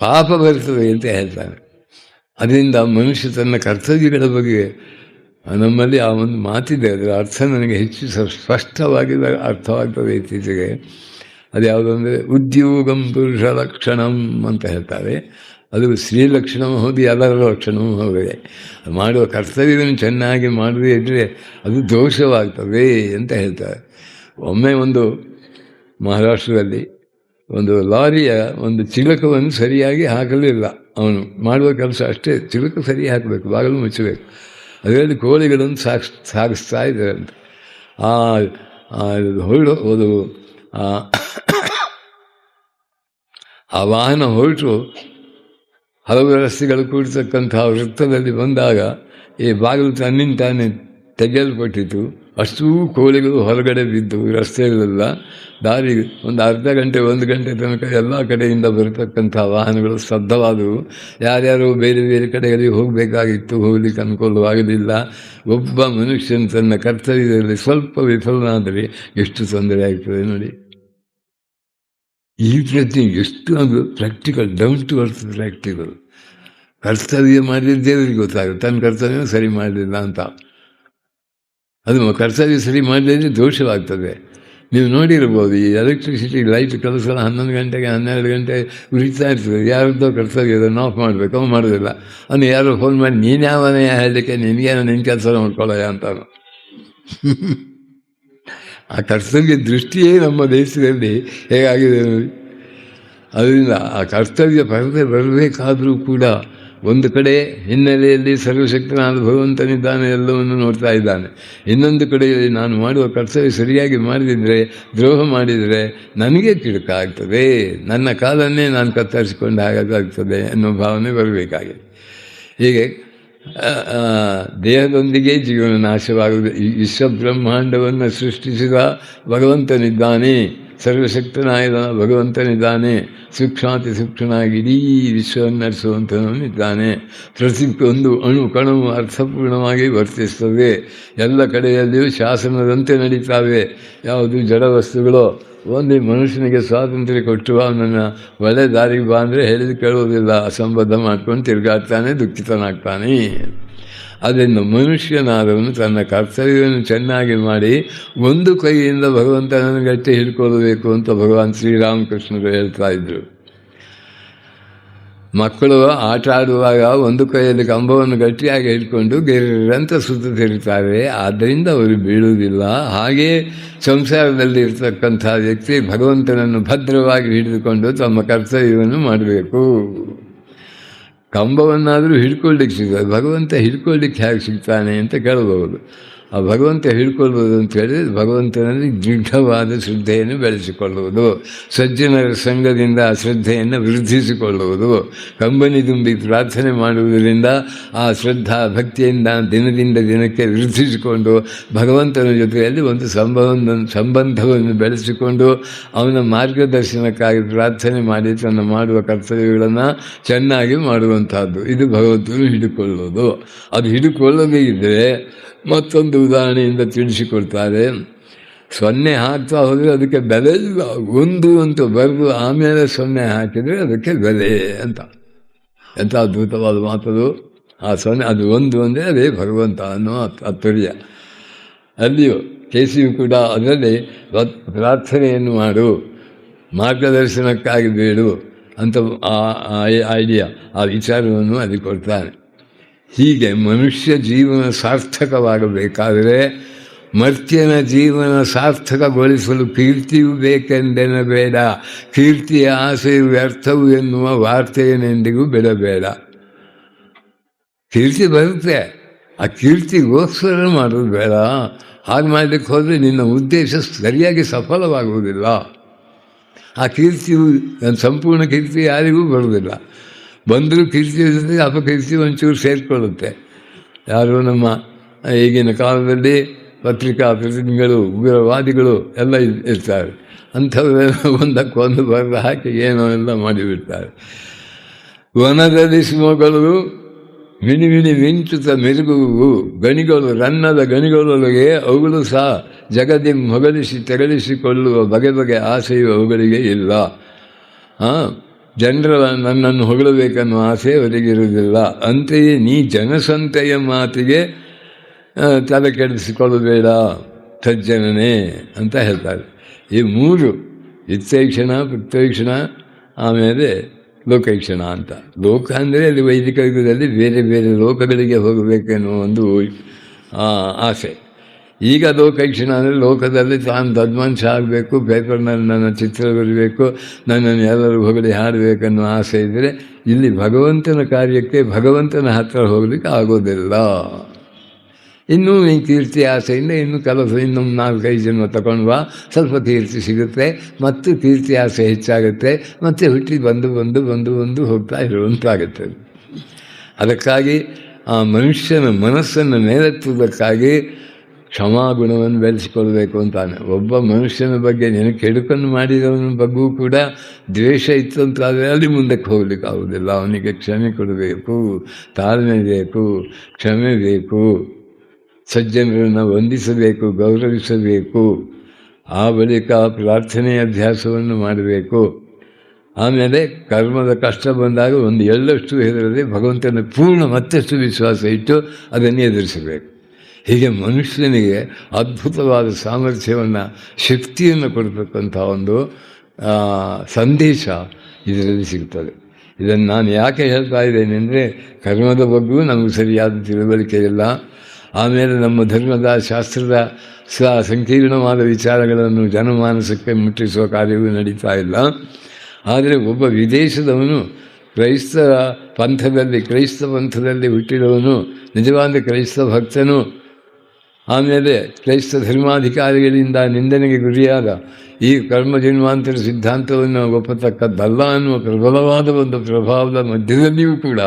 ಪಾಪ ಬರ್ತದೆ ಅಂತ ಹೇಳ್ತಾನೆ. ಅದರಿಂದ ಮನುಷ್ಯ ತನ್ನ ಕರ್ತವ್ಯಗಳ ಬಗ್ಗೆ ನಮ್ಮಲ್ಲಿ ಆ ಒಂದು ಮಾತಿದೆ, ಅದರ ಅರ್ಥ ನನಗೆ ಹೆಚ್ಚು ಸ್ಪಷ್ಟವಾಗಿ ಅರ್ಥವಾಗ್ತದೆ ಇತ್ತೀಚೆಗೆ. ಅದು ಯಾವುದು ಅಂದರೆ ಉದ್ಯೋಗಂ ಪುರುಷ ಲಕ್ಷಣಂ ಅಂತ ಹೇಳ್ತಾರೆ. ಅದು ಸ್ತ್ರೀ ಲಕ್ಷಣವೂ ಹೌದು, ಎಲ್ಲರ ಲಕ್ಷಣವೂ ಹೌದೇ. ಮಾಡುವ ಕರ್ತವ್ಯವನ್ನು ಚೆನ್ನಾಗಿ ಮಾಡದೇ ಇದ್ದರೆ ಅದು ದೋಷವಾಗ್ತದೆ ಅಂತ ಹೇಳ್ತಾರೆ. ಒಮ್ಮೆ ಒಂದು ಮಹಾರಾಷ್ಟ್ರದಲ್ಲಿ ಒಂದು ಲಾರಿಯ ಒಂದು ಚಿಲಕವನ್ನು ಸರಿಯಾಗಿ ಹಾಕಲಿಲ್ಲ. ಅವನು ಮಾಡುವ ಕೆಲಸ ಅಷ್ಟೇ, ಚಿಲುಕು ಸರಿ ಹಾಕಬೇಕು, ಬಾಗಿಲು ಮುಚ್ಚಬೇಕು. ಅದರಲ್ಲಿ ಕೋಳಿಗಳನ್ನು ಸಾಗಿಸ್ತಾ ಇದ್ದಾರಂತೆ. ಅದು ಆ ವಾಹನ ಹೊರಟು ಹಲವು ರಸ್ತೆಗಳು ಕೂಡಿರ್ತಕ್ಕಂಥ ವೃತ್ತದಲ್ಲಿ ಬಂದಾಗ ಈ ಬಾಗಿಲು ತನ್ನಿಂತಾನೆ ತೆಗೆಯಲ್ಪಟ್ಟಿತು. ಅಷ್ಟೂ ಕೋಳಿಗಳು ಹೊರಗಡೆ ಬಿದ್ದು ರಸ್ತೆಗಳೆಲ್ಲ ದಾರಿ ಒಂದು ಅರ್ಧ ಗಂಟೆ 1 ಗಂಟೆ ತನಕ ಎಲ್ಲ ಕಡೆಯಿಂದ ಬರತಕ್ಕಂಥ ವಾಹನಗಳು ಸ್ತಬ್ಧವಾದವು. ಯಾರ್ಯಾರು ಬೇರೆ ಬೇರೆ ಕಡೆಗಳಿಗೆ ಹೋಗಬೇಕಾಗಿತ್ತು, ಹೋಗ್ಲಿಕ್ಕೆ ಅನುಕೂಲವಾಗಲಿಲ್ಲ. ಒಬ್ಬ ಮನುಷ್ಯನ ತನ್ನ ಕರ್ತವ್ಯದಲ್ಲಿ ಸ್ವಲ್ಪ ವಿಫಲನಾದರೆ ಎಷ್ಟು ತೊಂದರೆ ಆಗ್ತದೆ ನೋಡಿ. ಈ ಪ್ರತಿ ಎಷ್ಟು ಅದು practical, down to earth practical. ಕರ್ತವ್ಯ ಮಾಡಿದ ದೇವರಿಗೆ ಗೊತ್ತಾಗುತ್ತೆ ತನ್ನ ಕರ್ತವ್ಯ ಸರಿ ಮಾಡಲಿಲ್ಲ ಅಂತ. ಅದು ಕರ್ತವ್ಯ ಸರಿ ಮಾಡಲಿದ್ರೆ ದೋಷವಾಗ್ತದೆ. ನೀವು ನೋಡಿರ್ಬೋದು, ಈ ಎಲೆಕ್ಟ್ರಿಸಿಟಿ ಲೈಟ್ ಕೆಲಸ 11 ಗಂಟೆಗೆ 12 ಗಂಟೆ ಉರಿತಾ ಇರ್ತದೆ. ಯಾರದ್ದೋ ಕರ್ತವ್ಯ ಅದನ್ನು ಆಫ್ ಮಾಡಬೇಕು, ಅವ್ನು ಮಾಡೋದಿಲ್ಲ. ಅವನು ಯಾರೋ ಫೋನ್ ಮಾಡಿ ನೀನು ಯಾವನೇ ಹೇಳಲಿಕ್ಕೆ, ನಿನಗೇನೋ ನಿನ್ನ ಕೆಲಸ ನೋಡ್ಕೊಳ್ಳೋಯ ಅಂತಾನು. ಆ ಕರ್ತವ್ಯ ದೃಷ್ಟಿಯೇ ನಮ್ಮ ದೇಶದಲ್ಲಿ ಹೇಗಾಗಿದೆ ನೋಡಿ. ಅದರಿಂದ ಆ ಕರ್ತವ್ಯ ಬರಬೇಕಾದರೂ ಕೂಡ ಒಂದು ಕಡೆ ಹಿನ್ನೆಲೆಯಲ್ಲಿ ಸರ್ವಶಕ್ತನಾದ ಭಗವಂತನಿದ್ದಾನೆ, ಎಲ್ಲವನ್ನು ನೋಡ್ತಾ ಇದ್ದಾನೆ. ಇನ್ನೊಂದು ಕಡೆಯಲ್ಲಿ ನಾನು ಮಾಡುವ ಕರ್ತವ್ಯ ಸರಿಯಾಗಿ ಮಾಡದಿದ್ದರೆ, ದ್ರೋಹ ಮಾಡಿದರೆ ನನಗೆ ಕಿಡುಕಾಗ್ತದೆ, ನನ್ನ ಕಾಲನ್ನೇ ನಾನು ಕತ್ತರಿಸಿಕೊಂಡು ಹಾಗಾಗ್ತದೆ ಅನ್ನೋ ಭಾವನೆ ಬರಬೇಕಾಗಿದೆ. ಹೀಗೆ ದೇಹದೊಂದಿಗೆ ಜೀವನ ನಾಶವಾಗುವುದು. ಈ ವಿಶ್ವಬ್ರಹ್ಮಾಂಡವನ್ನು ಸೃಷ್ಟಿಸಿದ ಭಗವಂತನಿದ್ದಾನೆ, ಸರ್ವಶಕ್ತನಾದ ಭಗವಂತನಿದ್ದಾನೆ. ಸೂಕ್ಷ್ಮಾತಿ ಸೂಕ್ಷ್ಮನಾಗಿ ಇಡೀ ವಿಶ್ವವನ್ನು ನಡೆಸುವಂಥವನಿದ್ದಾನೆ. ಪ್ರತಿಯೊಂದು ಅಣು ಕಣವು ಅರ್ಥಪೂರ್ಣವಾಗಿ ವರ್ತಿಸ್ತದೆ. ಎಲ್ಲ ಕಡೆಯಲ್ಲಿಯೂ ಶಾಸನದಂತೆ ನಡೀತಾವೆ. ಯಾವುದು ಜಡ ವಸ್ತುಗಳೋ ಒಂದು ಮನುಷ್ಯನಿಗೆ ಸ್ವಾತಂತ್ರ್ಯ ಕೊಟ್ಟು ಅವನನ್ನು ಒಳ್ಳೆ ದಾರಿಗೆ ಬಾ ಅಂದರೆ ಹೇಳಿದ ಕೇಳುವುದಿಲ್ಲ, ಅಸಂಬದ್ಧ ಮಾಡ್ಕೊಂಡು ತಿರುಗಾಡ್ತಾನೆ, ದುಃಖಿತನಾಗ್ತಾನೆ. ಅದರಿಂದ ಮನುಷ್ಯನಾದವನು ತನ್ನ ಕರ್ತವ್ಯವನ್ನು ಚೆನ್ನಾಗಿ ಮಾಡಿ ಒಂದು ಕೈಯಿಂದ ಭಗವಂತನನ್ನು ಗಟ್ಟಿ ಹಿಡ್ಕೊಳ್ಬೇಕು ಅಂತ ಭಗವಾನ್ ಶ್ರೀರಾಮಕೃಷ್ಣರು ಹೇಳ್ತಾ ಇದ್ರು. ಮಕ್ಕಳು ಆಟ ಆಡುವಾಗ ಒಂದು ಕೈಯಲ್ಲಿ ಕಂಬವನ್ನು ಗಟ್ಟಿಯಾಗಿ ಹಿಡ್ಕೊಂಡು ಗೆರ್ರಂತ ಸುತ್ತುತ್ತಿರ್ತಾರೆ, ಆದ್ದರಿಂದ ಅವರು ಬೀಳುವುದಿಲ್ಲ. ಹಾಗೇ ಸಂಸಾರದಲ್ಲಿ ಇರ್ತಕ್ಕಂಥ ವ್ಯಕ್ತಿ ಭಗವಂತನನ್ನು ಭದ್ರವಾಗಿ ಹಿಡಿದುಕೊಂಡು ತಮ್ಮ ಕರ್ತವ್ಯವನ್ನು ಮಾಡಬೇಕು. ಕಂಬವನ್ನಾದರೂ ಹಿಡ್ಕೊಳ್ಳಿಕ್ಕೆ ಸಿಗ್ತದೆ, ಭಗವಂತ ಹಿಡ್ಕೊಳ್ಳಿಕ್ಕೆ ಹೇಗೆ ಸಿಗ್ತಾನೆ ಅಂತ ಕೇಳಬಹುದು. ಆ ಭಗವಂತ ಹಿಡ್ಕೊಳ್ಬೋದು ಅಂತ ಹೇಳಿದರೆ ಭಗವಂತನಲ್ಲಿ ದೃಢವಾದ ಶ್ರದ್ಧೆಯನ್ನು ಬೆಳೆಸಿಕೊಳ್ಳುವುದು, ಸಜ್ಜನರ ಸಂಘದಿಂದ ಆ ಶ್ರದ್ಧೆಯನ್ನು ವೃದ್ಧಿಸಿಕೊಳ್ಳುವುದು, ಕಂಬನಿ ತುಂಬಿ ಪ್ರಾರ್ಥನೆ ಮಾಡುವುದರಿಂದ ಆ ಶ್ರದ್ಧಾ ಭಕ್ತಿಯಿಂದ ದಿನದಿಂದ ದಿನಕ್ಕೆ ವೃದ್ಧಿಸಿಕೊಂಡು ಭಗವಂತನ ಜೊತೆಯಲ್ಲಿ ಒಂದು ಸಂಬಂಧವನ್ನು ಬೆಳೆಸಿಕೊಂಡು ಅವನ ಮಾರ್ಗದರ್ಶನಕ್ಕಾಗಿ ಪ್ರಾರ್ಥನೆ ಮಾಡಿ ತನ್ನ ಮಾಡುವ ಕರ್ತವ್ಯಗಳನ್ನು ಚೆನ್ನಾಗಿ ಮಾಡುವಂಥದ್ದು. ಇದು ಭಗವಂತನು ಹಿಡಿಕೊಳ್ಳೋದು. ಅದು ಹಿಡಿಕೊಳ್ಳದೇ ಇದ್ದರೆ ಮತ್ತೊಂದು ಉದಾಹರಣೆಯಿಂದ ತಿಳಿಸಿಕೊಡ್ತಾರೆ. 0 ಹಾಕ್ತಾ ಹೋದರೆ ಅದಕ್ಕೆ ಬೆಲೆ ಇಲ್ಲ. 1 ಅಂತ ಬರೆದು ಆಮೇಲೆ 0 ಹಾಕಿದರೆ ಅದಕ್ಕೆ ಬೆಲೆ ಅಂತ. ಎಂಥ ಅದ್ಭುತವಾದ ಮಾತದು. ಆ 0 ಅದು 1 ಅಂದರೆ ಅದೇ ಭಗವಂತ ಅನ್ನೋ ತಾತ್ಪರ್ಯ. ಅಲ್ಲಿಯೂ ಕೇಸಿಯು ಕೂಡ ಅದರಲ್ಲಿ ಪ್ರಾರ್ಥನೆಯನ್ನು ಮಾಡು, ಮಾರ್ಗದರ್ಶನಕ್ಕಾಗಿ ಬೇಡು ಅಂತ ಐಡಿಯಾ, ಆ ವಿಚಾರವನ್ನು ಅಲ್ಲಿ ಕೊಡ್ತಾನೆ. ಹೀಗೆ ಮನುಷ್ಯ ಜೀವನ ಸಾರ್ಥಕವಾಗಬೇಕಾದರೆ, ಮರ್ತ್ಯನ ಜೀವನ ಸಾರ್ಥಕಗೊಳಿಸಲು ಕೀರ್ತಿಯು ಬೇಕೆಂದೆನಬೇಡ, ಕೀರ್ತಿಯ ಆಸೆಯು ವ್ಯರ್ಥವು ಎನ್ನುವ ವಾರ್ತೆಯನೆಂದಿಗೂ ಬಿಡಬೇಡ. ಕೀರ್ತಿ ಬರುತ್ತೆ, ಆ ಕೀರ್ತಿಗೋಸ್ಕರ ಮಾಡೋದು ಬೇಡ. ಹಾಗೆ ಮಾಡಲಿಕ್ಕೆ ಹೋದರೆ ನಿನ್ನ ಉದ್ದೇಶ ಸರಿಯಾಗಿ ಸಫಲವಾಗುವುದಿಲ್ಲ. ಆ ಕೀರ್ತಿಯು ಸಂಪೂರ್ಣ ಕೀರ್ತಿ ಯಾರಿಗೂ ಬರುವುದಿಲ್ಲ. ಬಂದರೂ ಕೀರ್ತಿ ಜೊತೆಗೆ ಅಪಕೀರ್ತಿ ಒಂಚೂರು ಸೇರಿಕೊಳ್ಳುತ್ತೆ. ಯಾರು ನಮ್ಮ ಈಗಿನ ಕಾಲದಲ್ಲಿ ಪತ್ರಿಕಾ ಪ್ರತಿನಿಧಿಗಳು, ಉಗ್ರವಾದಿಗಳು ಎಲ್ಲ ಇರ್ತಾರೆ. ಅಂಥವರೆಲ್ಲ ಒಂದಕ್ಕೊಂದು ಬರೆದು ಹಾಕಿ ಏನೋ ಎಲ್ಲ ಮಾಡಿಬಿಡ್ತಾರೆ. ವನದಲ್ಲಿ ಸಿಂಹಗಳು ಮಿಣಿ ಮಿಣಿ ಮಿಂಚುತ್ತ ಮಿರುಗುವು ಗಣಿಗಳು, ರನ್ನದ ಗಣಿಗಳೊಳಗೆ ಅವುಗಳು ಸಹ ಜಗದಿ ಮೊಗಲಿಸಿ ತೆಗಳಿಸಿಕೊಳ್ಳುವ ಬಗೆ ಬಗೆ ಆಸೆಯು ಅವುಗಳಿಗೆ ಇಲ್ಲ. ಜನರ ನನ್ನನ್ನು ಹೊಗಳಬೇಕನ್ನೋ ಆಸೆ ಅವರಿಗಿರುವುದಿಲ್ಲ. ಅಂತೆಯೇ ನೀ ಜನಸಂತೆಯ ಮಾತಿಗೆ ತಲೆ ಕೆಡಿಸಿಕೊಳ್ಳಬೇಡ ಸಜ್ಜನನೇ ಅಂತ ಹೇಳ್ತಾರೆ. ಈ 3 ಇತ್ತೈಕ್ಷಣ, ಪ್ರತ್ಯಕ್ಷಣ, ಆಮೇಲೆ ಲೋಕೈಕ್ಷಣ ಅಂತ. ಲೋಕ ಅಂದರೆ ಅಲ್ಲಿ ವೈದಿಕ ಯುಗದಲ್ಲಿ ಬೇರೆ ಬೇರೆ ಲೋಕಗಳಿಗೆ ಹೋಗಬೇಕೆನ್ನುವ ಒಂದು ಆಸೆ. ಈಗ ಲೋಕೈಕ್ಷಣ ಅಂದರೆ ಲೋಕದಲ್ಲಿ ತಾನು ದೊಡ್ಡಮನುಷ್ಯ ಆಗಬೇಕು, ಪೇಪರ್ನಲ್ಲಿ ನನ್ನ ಚಿತ್ರ ಬರಬೇಕು, ನನ್ನನ್ನು ಎಲ್ಲರೂ ಹೊಗಳಿ ಹಾಡಬೇಕನ್ನೋ ಆಸೆ ಇದ್ದರೆ ಇಲ್ಲಿ ಭಗವಂತನ ಕಾರ್ಯಕ್ಕೆ ಭಗವಂತನ ಹತ್ತಿರ ಹೋಗಲಿಕ್ಕೆ ಆಗೋದಿಲ್ಲ. ಇನ್ನೂ ಈ ಕೀರ್ತಿ ಆಸೆಯಿಂದ ಇನ್ನೂ ಇನ್ನೊಂದು 4-5 ಜನ್ಮ ತಗೊಂಡು ಬಾ, ಸ್ವಲ್ಪ ಕೀರ್ತಿ ಸಿಗುತ್ತೆ, ಮತ್ತು ಕೀರ್ತಿ ಆಸೆ ಹೆಚ್ಚಾಗುತ್ತೆ, ಮತ್ತು ಹುಟ್ಟಿ ಬಂದು ಹೋಗ್ತಾ ಇರುವಂತಾಗುತ್ತೆ. ಅದಕ್ಕಾಗಿ ಆ ಮನುಷ್ಯನ ಮನಸ್ಸನ್ನು ಮೇಲೆತ್ತುವುದಕ್ಕಾಗಿ ಕ್ಷಮಾಗುಣವನ್ನು ಬೆಳೆಸಿಕೊಳ್ಬೇಕು ಅಂತಾನೆ. ಒಬ್ಬ ಮನುಷ್ಯನ ಬಗ್ಗೆ ನಿನಗೆ ಕೆಡುಕನ್ನು ಮಾಡಿದವನ ಬಗ್ಗೂ ಕೂಡ ದ್ವೇಷ ಇತ್ತು ಅಂತಾದರೆ ಅಲ್ಲಿ ಮುಂದಕ್ಕೆ ಹೋಗ್ಲಿಕ್ಕೆ ಆಗೋದಿಲ್ಲ. ಅವನಿಗೆ ಕ್ಷಮೆ ಕೊಡಬೇಕು, ತಾಳ್ಮೆ ಬೇಕು, ಕ್ಷಮೆ ಬೇಕು, ಸಜ್ಜನರನ್ನು ವಂದಿಸಬೇಕು, ಗೌರವಿಸಬೇಕು. ಆ ಬಳಿಕ ಪ್ರಾರ್ಥನೆಯ ಅಭ್ಯಾಸವನ್ನು ಮಾಡಬೇಕು. ಆಮೇಲೆ ಕರ್ಮದ ಕಷ್ಟ ಬಂದಾಗ ಒಂದು ಎಳ್ಳಷ್ಟು ಹೆದರದೆ ಭಗವಂತನ ಪೂರ್ಣ ಮತ್ತಷ್ಟು ವಿಶ್ವಾಸ ಇಟ್ಟು ಅದನ್ನೇ ಎದುರಿಸಬೇಕು. ಹೀಗೆ ಮನುಷ್ಯನಿಗೆ ಅದ್ಭುತವಾದ ಸಾಮರ್ಥ್ಯವನ್ನು, ಶಕ್ತಿಯನ್ನು ಕೊಡತಕ್ಕಂಥ ಒಂದು ಸಂದೇಶ ಇದರಲ್ಲಿ ಸಿಗ್ತದೆ. ಇದನ್ನು ನಾನು ಯಾಕೆ ಹೇಳ್ತಾ ಇದ್ದೇನೆ ಅಂದರೆ, ಕರ್ಮದ ಬಗ್ಗೆಯೂ ನಮಗೆ ಸರಿಯಾದ ತಿಳುವಳಿಕೆ ಇಲ್ಲ. ಆಮೇಲೆ ನಮ್ಮ ಧರ್ಮದ ಶಾಸ್ತ್ರದ ಸಂಕೀರ್ಣವಾದ ವಿಚಾರಗಳನ್ನು ಜನಮಾನಸಕ್ಕೆ ಮುಟ್ಟಿಸುವ ಕಾರ್ಯವೂ ನಡೀತಾ ಇಲ್ಲ. ಆದರೆ ಒಬ್ಬ ವಿದೇಶದವನು ಕ್ರೈಸ್ತ ಪಂಥದಲ್ಲಿ ಹುಟ್ಟಿದವನು, ನಿಜವಾದ ಕ್ರೈಸ್ತ ಭಕ್ತನು, ಆಮೇಲೆ ಕ್ರೈಸ್ತ ಧರ್ಮಾಧಿಕಾರಿಗಳಿಂದ ನಿಂದನೆಗೆ ಗುರಿಯಾದ ಈ ಕರ್ಮ ಜನ್ಮಾಂತರ ಸಿದ್ಧಾಂತವನ್ನು ಒಪ್ಪತಕ್ಕದ್ದಲ್ಲ ಅನ್ನುವ ಪ್ರಬಲವಾದ ಒಂದು ಪ್ರಭಾವದ ಮಧ್ಯದಲ್ಲಿಯೂ ಕೂಡ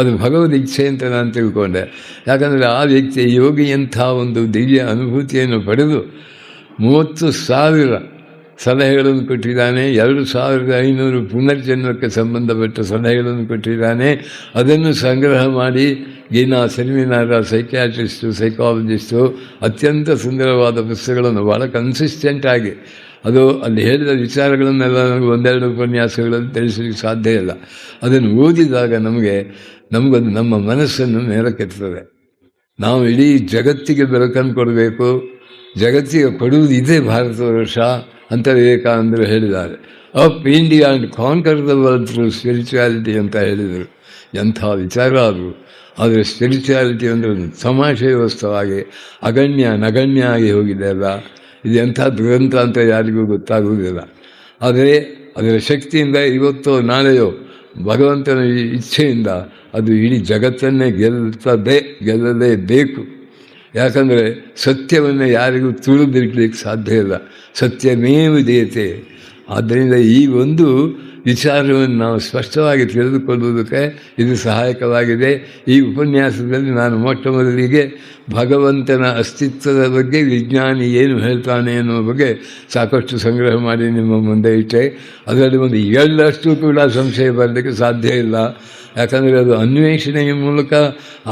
ಅದು ಭಗವದ್ ಇಚ್ಛೆ ಅಂತ ನಾನು ತಿಳ್ಕೊಂಡೆ. ಯಾಕಂದರೆ ಆ ವ್ಯಕ್ತಿ ಯೋಗಿಯಂಥ ಒಂದು ದಿವ್ಯ ಅನುಭೂತಿಯನ್ನು ಪಡೆದು 30,000 ಸಲಹೆಗಳನ್ನು ಕೊಟ್ಟಿದ್ದಾನೆ. 2,500 ಪುನರ್ಜನ್ಮಕ್ಕೆ ಸಂಬಂಧಪಟ್ಟ ಸಲಹೆಗಳನ್ನು ಕೊಟ್ಟಿದ್ದಾನೆ. ಅದನ್ನು ಸಂಗ್ರಹ ಮಾಡಿ ಗೀನಾ ಸೆಮಿನಾರ ಸೈಕ್ಯಾಟ್ರಿಸ್ಟು, ಸೈಕಾಲಜಿಸ್ಟು ಅತ್ಯಂತ ಸುಂದರವಾದ ಪುಸ್ತಕಗಳನ್ನು ಭಾಳ ಕನ್ಸಿಸ್ಟೆಂಟಾಗಿ, ಅದು ಅಲ್ಲಿ ಹೇಳಿದ ವಿಚಾರಗಳನ್ನೆಲ್ಲ ನನಗೆ 1-2 ಉಪನ್ಯಾಸಗಳಲ್ಲಿ ತಿಳಿಸಲಿಕ್ಕೆ ಸಾಧ್ಯ ಇಲ್ಲ. ಅದನ್ನು ಓದಿದಾಗ ನಮಗದು ನಮ್ಮ ಮನಸ್ಸನ್ನು ಮೇಲಕ್ಕೆತ್ತದೆ. ನಾವು ಇಡೀ ಜಗತ್ತಿಗೆ ಬೆಳಕನ್ನು ಕೊಡಬೇಕು, ಜಗತ್ತಿಗೆ ಕೊಡುವುದು ಇದೇ ಭಾರತ ವರ್ಷ ಅಂತ ವಿವೇಕಾನಂದರು ಹೇಳಿದ್ದಾರೆ. Up India and conquer the world through spirituality ಅಂತ ಹೇಳಿದರು. ಎಂಥ ವಿಚಾರ ಅದು. ಆದರೆ ಸ್ಪಿರಿಚುಯಾಲಿಟಿ ಅಂದರೆ ಒಂದು ತಮಾಷೆಯ ವಸ್ತುವಾಗಿ ನಗಣ್ಯ ಆಗಿ ಹೋಗಿದೆ ಅಲ್ಲ. ಇದು ಎಂಥ ದುರಂತ ಅಂತ ಯಾರಿಗೂ ಗೊತ್ತಾಗುವುದಿಲ್ಲ. ಆದರೆ ಅದರ ಶಕ್ತಿಯಿಂದ ಇವತ್ತೋ ನಾಳೆಯೋ ಭಗವಂತನ ಇಚ್ಛೆಯಿಂದ ಅದು ಇಡೀ ಜಗತ್ತನ್ನೇ ಗೆಲ್ಲಲೇಬೇಕು. ಯಾಕಂದರೆ ಸತ್ಯವನ್ನು ಯಾರಿಗೂ ತುಳಿದಿಡ್ಲಿಕ್ಕೆ ಸಾಧ್ಯ ಇಲ್ಲ. ಸತ್ಯಮೇವ ಜಯತೆ. ಆದ್ದರಿಂದ ಈ ಒಂದು ವಿಚಾರವನ್ನು ನಾವು ಸ್ಪಷ್ಟವಾಗಿ ತಿಳಿದುಕೊಳ್ಳುವುದಕ್ಕೆ ಇದು ಸಹಾಯಕವಾಗಿದೆ. ಈ ಉಪನ್ಯಾಸದಲ್ಲಿ ನಾನು ಮೊಟ್ಟ ಮೊದಲಿಗೆ ಭಗವಂತನ ಅಸ್ತಿತ್ವದ ಬಗ್ಗೆ ವಿಜ್ಞಾನಿ ಏನು ಹೇಳ್ತಾನೆ ಅನ್ನೋ ಬಗ್ಗೆ ಸಾಕಷ್ಟು ಸಂಗ್ರಹ ಮಾಡಿ ನಿಮ್ಮ ಮುಂದೆ ಇಟ್ಟೆ. ಅದರಲ್ಲಿ ಒಂದು ಎಳ್ಳಷ್ಟು ಕೂಡ ಸಂಶಯ ಬರಲಿಕ್ಕೆ ಸಾಧ್ಯ ಇಲ್ಲ. ಯಾಕಂದರೆ ಅದು ಅನ್ವೇಷಣೆಯ ಮೂಲಕ,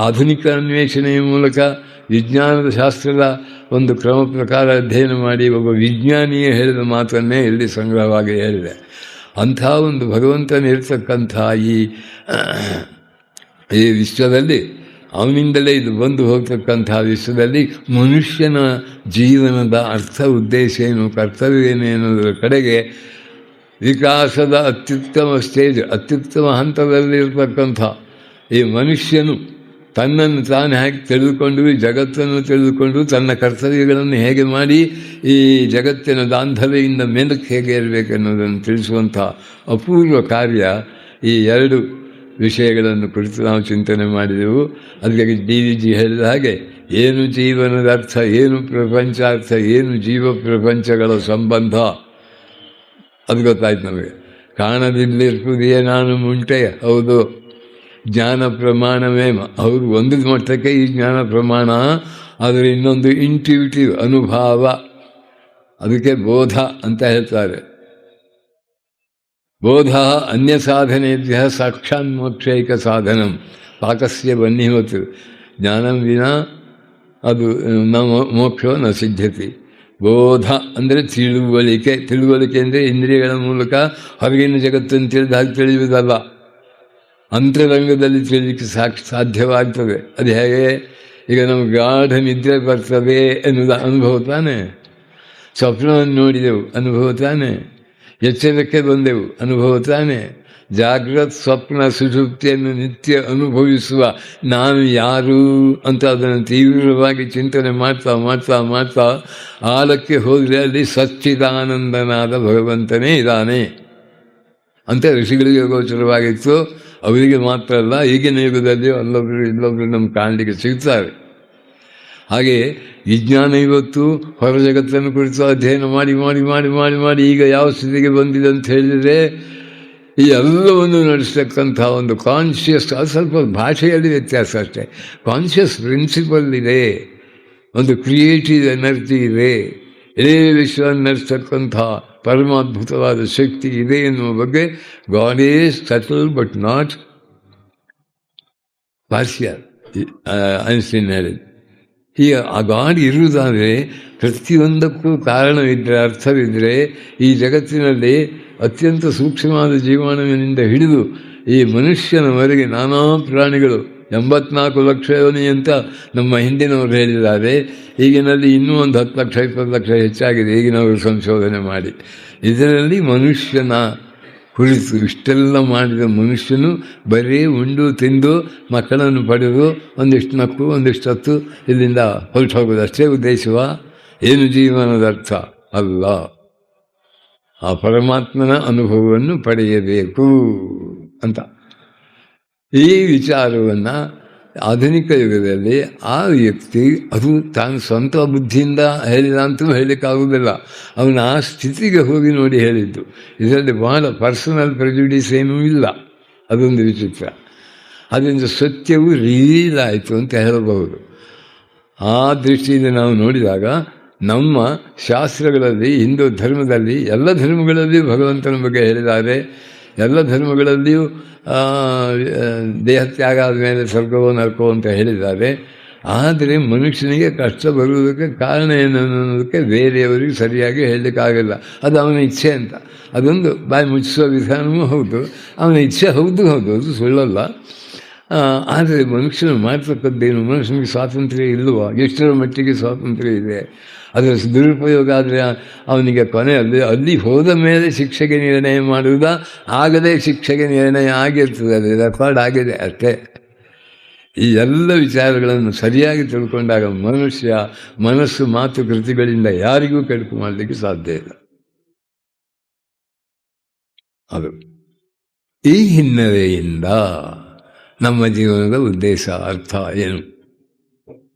ಆಧುನಿಕ ಅನ್ವೇಷಣೆಯ ಮೂಲಕ, ವಿಜ್ಞಾನದ ಶಾಸ್ತ್ರದ ಒಂದು ಕ್ರಮ ಪ್ರಕಾರ ಅಧ್ಯಯನ ಮಾಡಿ ಒಬ್ಬ ವಿಜ್ಞಾನಿಯೇ ಹೇಳಿದ ಮಾತನ್ನೇ ಇಲ್ಲಿ ಸಂಗ್ರಹವಾಗಿ ಹೇಳಿದೆ. ಅಂಥ ಒಂದು ಭಗವಂತನಿರ್ತಕ್ಕಂಥ ಈ ವಿಶ್ವದಲ್ಲಿ, ಅವನಿಂದಲೇ ಇದು ಬಂದು ಹೋಗ್ತಕ್ಕಂಥ ವಿಶ್ವದಲ್ಲಿ ಮನುಷ್ಯನ ಜೀವನದ ಅರ್ಥ, ಉದ್ದೇಶ ಏನು, ಕರ್ತವ್ಯ ಏನು ಅನ್ನೋದರ ಕಡೆಗೆ ವಿಕಾಸದ ಅತ್ಯುತ್ತಮ ಹಂತದಲ್ಲಿರ್ತಕ್ಕಂಥ ಈ ಮನುಷ್ಯನು ತನ್ನನ್ನು ತಾನು ಹೇಗೆ ತಿಳಿದುಕೊಂಡು, ಜಗತ್ತನ್ನು ತಿಳಿದುಕೊಂಡು, ತನ್ನ ಕರ್ತವ್ಯಗಳನ್ನು ಹೇಗೆ ಮಾಡಿ ಈ ಜಗತ್ತಿನ ದಾಂಧಲೆಯಿಂದ ಮೇಲಕ್ಕೆ ಹೇಗೆ ಇರಬೇಕೆನ್ನುವುದನ್ನು ತಿಳಿಸುವಂಥ ಅಪೂರ್ವ ಕಾರ್ಯ ಈ 2 ವಿಷಯಗಳನ್ನು ಕುರಿತು ನಾವು ಚಿಂತನೆ ಮಾಡಿದೆವು. ಅದಕ್ಕೆ DVG ಹೇಳಿದ ಹಾಗೆ, ಏನು ಜೀವನದ ಅರ್ಥ, ಏನು ಪ್ರಪಂಚಾರ್ಥ, ಏನು ಜೀವ ಪ್ರಪಂಚಗಳ ಸಂಬಂಧ, ಅದು ಗೊತ್ತಾಯ್ತು ನಮಗೆ. ಕಾಣದಿಲ್ಲಿರುವುದೇ ನಾನು ಮುಂಟೆ, ಹೌದು. ಜ್ಞಾನ ಪ್ರಮಾಣವೇ, ಹೌದು, ಒಂದು ಮಟ್ಟಕ್ಕೆ ಈ ಜ್ಞಾನ ಪ್ರಮಾಣ. ಆದರೆ ಇನ್ನೊಂದು ಇಂಟ್ಯೂಟಿವ್ ಅನುಭವ, ಅದಕ್ಕೆ ಬೋಧ ಅಂತ ಹೇಳ್ತಾರೆ. ಬೋಧ ಅನ್ಯ ಸಾಧನೆಭ್ಯ ಸಾಕ್ಷಾನ್ಮೋಕ್ಷೈಕ ಸಾಧನಂ ಪಾಕಸ್ಯ ಬನ್ನಿವತ್ತು ಜ್ಞಾನಂ ವಿನಾ ಅದು ಮೋಕ್ಷೋ ನ ಸಿದ್ಧತಿ. ಬೋಧ ಅಂದರೆ ತಿಳುವಳಿಕೆ ಅಂದರೆ ಇಂದ್ರಿಯಗಳ ಮೂಲಕ ಹೊರಗಿನ ಜಗತ್ತನ್ನು ತಿಳಿಯುವುದಲ್ಲ, ಅಂತರಂಗದಲ್ಲಿ ತಿಳಿಲಿಕ್ಕೆ ಸಾಧ್ಯವಾಗ್ತದೆ. ಅದು ಹೇಗೆ? ಈಗ ನಮಗೆ ಗಾಢ ನಿದ್ರೆ ಬರ್ತದೆ ಎನ್ನುವುದು ಅನುಭವ ತಾನೆ. ಸ್ವಪ್ನವನ್ನು ನೋಡಿದೆವು, ಅನುಭವ ತಾನೆ. ಎಚ್ಚರಕ್ಕೆ ಬಂದೆವು, ಅನುಭವ ತಾನೆ. ಜಾಗ್ರತ್ ಸ್ವಪ್ನ ಸುಷುಪ್ತಿಯನ್ನು ನಿತ್ಯ ಅನುಭವಿಸುವ ನಾನು ಯಾರು ಅಂತ ಅದನ್ನು ತೀವ್ರವಾಗಿ ಚಿಂತನೆ ಮಾಡ್ತಾ ಮಾಡ್ತಾ ಮಾಡ್ತಾ ಆಳಕ್ಕೆ ಹೋದರೆ ಅಲ್ಲಿ ಸಚ್ಚಿದಾನಂದನಾದ ಭಗವಂತನೇ ಇದ್ದಾನೆ ಅಂತ ಋಷಿಗಳಿಗೆ ಗೋಚರವಾಗಿತ್ತು. ಅವರಿಗೆ ಮಾತ್ರ ಅಲ್ಲ, ಈಗಿನ ಯುಗದಲ್ಲಿ ಇಲ್ಲೊಬ್ರು ನಮ್ಗೆ ಕಾಣಲಿಕ್ಕೆ ಸಿಗ್ತಾರೆ. ಹಾಗೆ ವಿಜ್ಞಾನ ಇವತ್ತು ಹೊರ ಜಗತ್ತನ್ನು ಕುರಿತು ಅಧ್ಯಯನ ಮಾಡಿ ಮಾಡಿ ಮಾಡಿ ಮಾಡಿ ಮಾಡಿ ಈಗ ಯಾವ ಸ್ಥಿತಿಗೆ ಬಂದಿದೆ ಅಂತ ಹೇಳಿದರೆ, ಈ ಎಲ್ಲವನ್ನು ನಡೆಸ್ತಕ್ಕಂಥ ಒಂದು ಕಾನ್ಷಿಯಸ್, ಅದು ಸ್ವಲ್ಪ ಭಾಷೆಯಲ್ಲಿ ವ್ಯತ್ಯಾಸ ಅಷ್ಟೇ, ಕಾನ್ಷಿಯಸ್ ಪ್ರಿನ್ಸಿಪಲ್ ಇದೆ, ಒಂದು ಕ್ರಿಯೇಟಿವ್ ಎನರ್ಜಿ ಇದೆ, ಇಡೀ ವಿಶ್ವ ನಡೆಸ್ತಕ್ಕಂಥ ಪರಮಾದ್ಭುತವಾದ ಶಕ್ತಿ ಇದೆ ಎನ್ನುವ ಬಗ್ಗೆ god is subtle but not partial. Einstein ಹೇಳಿದ್ದು ಈಗ ಆ ಗಾಡ್ ಇರುವುದಾದರೆ ಪ್ರತಿಯೊಂದಕ್ಕೂ ಕಾರಣವಿದ್ದರೆ, ಅರ್ಥವಿದ್ದರೆ, ಈ ಜಗತ್ತಿನಲ್ಲಿ ಅತ್ಯಂತ ಸೂಕ್ಷ್ಮವಾದ ಜೀವಾಣುವಿನಿಂದ ಹಿಡಿದು ಈ ಮನುಷ್ಯನವರೆಗೆ ನಾನಾ ಪ್ರಾಣಿಗಳು 84 ಲಕ್ಷ ಯೋನಿ ಅಂತ ನಮ್ಮ ಹಿಂದಿನವರು ಹೇಳಿದ್ದಾರೆ. ಈಗಿನಲ್ಲಿ ಇನ್ನೂ ಒಂದು 10 ಲಕ್ಷ 20 ಲಕ್ಷ ಹೆಚ್ಚಾಗಿದೆ ಈಗಿನವರು ಸಂಶೋಧನೆ ಮಾಡಿ. ಇದರಲ್ಲಿ ಮನುಷ್ಯನ ಕುರಿತು ಇಷ್ಟೆಲ್ಲ ಮಾಡಿದ ಮನುಷ್ಯನು ಬರೀ ಉಂಡು ತಿಂದು ಮಕ್ಕಳನ್ನು ಪಡೆದು ಒಂದಿಷ್ಟು ನಕ್ಕು ಒಂದಿಷ್ಟು ಹತ್ತು ಇಲ್ಲಿಂದ ಹೊರಟು ಹೋಗೋದು ಅಷ್ಟೇ ಉದ್ದೇಶವ? ಏನು ಜೀವನದ ಅರ್ಥ ಅಲ್ಲ. ಆ ಪರಮಾತ್ಮನ ಅನುಭವವನ್ನು ಪಡೆಯಬೇಕು ಅಂತ ಈ ವಿಚಾರವನ್ನು ಆಧುನಿಕ ಯುಗದಲ್ಲಿ ಆ ವ್ಯಕ್ತಿ ಅದು ತಾನು ಸ್ವಂತ ಬುದ್ಧಿಯಿಂದ ಹೇಳಿದ ಅಂತೂ ಹೇಳಲಿಕ್ಕಾಗುವುದಿಲ್ಲ. ಅವನ ಆ ಸ್ಥಿತಿಗೆ ಹೋಗಿ ನೋಡಿ ಹೇಳಿದ್ದು. ಇದರಲ್ಲಿ ಬಹಳ ಪರ್ಸನಲ್ ಪ್ರೆಜುಡಿಸ್ ಏನೂ ಇಲ್ಲ. ಅದೊಂದು ವಿಚಿತ್ರ. ಅದರಿಂದ ಸತ್ಯವು ರಿವೀಲ್ ಆಯಿತು ಅಂತ ಹೇಳಬಹುದು. ಆ ದೃಷ್ಟಿಯಿಂದ ನಾವು ನೋಡಿದಾಗ ನಮ್ಮ ಶಾಸ್ತ್ರಗಳಲ್ಲಿ, ಹಿಂದೂ ಧರ್ಮದಲ್ಲಿ, ಎಲ್ಲ ಧರ್ಮಗಳಲ್ಲಿಯೂ ಭಗವಂತನ ಬಗ್ಗೆ ಹೇಳಿದ್ದಾರೆ. ಎಲ್ಲ ಧರ್ಮಗಳಲ್ಲಿಯೂ ದೇಹತ್ಯಾಗ ಆದಮೇಲೆ ಸ್ವರ್ಗವೋ ನರಕವೋ ಅಂತ ಹೇಳಿದ್ದಾರೆ. ಆದರೆ ಮನುಷ್ಯನಿಗೆ ಕಷ್ಟ ಬರುವುದಕ್ಕೆ ಕಾರಣ ಏನನ್ನೋದಕ್ಕೆ ಬೇರೆಯವರಿಗೆ ಸರಿಯಾಗಿ ಹೇಳಲಿಕ್ಕಾಗಲ್ಲ. ಅದು ಅವನ ಇಚ್ಛೆ ಅಂತ. ಅದೊಂದು ಬಾಯಿ ಮುಚ್ಚಿಸುವ ವಿಧಾನವೂ ಹೌದು, ಅವನ ಇಚ್ಛೆ ಹೌದು, ಅದು ಸುಳ್ಳಲ್ಲ. ಆದರೆ ಮನುಷ್ಯನು ಮಾಡ್ತಕ್ಕದ್ದೇನು? ಮನುಷ್ಯನಿಗೆ ಸ್ವಾತಂತ್ರ್ಯ ಇಲ್ಲವಾ? ಎಷ್ಟರ ಮಟ್ಟಿಗೆ ಸ್ವಾತಂತ್ರ್ಯ ಇದೆ? ಅದರ ದುರುಪಯೋಗ ಆದರೆ ಅವನಿಗೆ ಅಲ್ಲಿ ಹೋದ ಮೇಲೆ ಶಿಕ್ಷೆಗೆ ನಿರ್ಣಯ ಮಾಡುವುದಾ? ಆಗದೇ ಶಿಕ್ಷೆಗೆ ನಿರ್ಣಯ ಆಗಿರ್ತದೆ, ಅದು ರೆಕಾರ್ಡ್ ಆಗಿದೆ ಅಷ್ಟೇ. ಈ ಎಲ್ಲ ವಿಚಾರಗಳನ್ನು ಸರಿಯಾಗಿ ತಿಳ್ಕೊಂಡಾಗ ಮನುಷ್ಯ ಮನಸ್ಸು ಮಾತು ಕೃತಿಗಳಿಂದ ಯಾರಿಗೂ ಕೆಡುಕು ಮಾಡಲಿಕ್ಕೆ ಸಾಧ್ಯ ಇಲ್ಲ. ಅದು ಈ ಹಿನ್ನೆಲೆಯಿಂದ ನಮ್ಮ ಜೀವನದ ಉದ್ದೇಶ, ಅರ್ಥ ಏನು?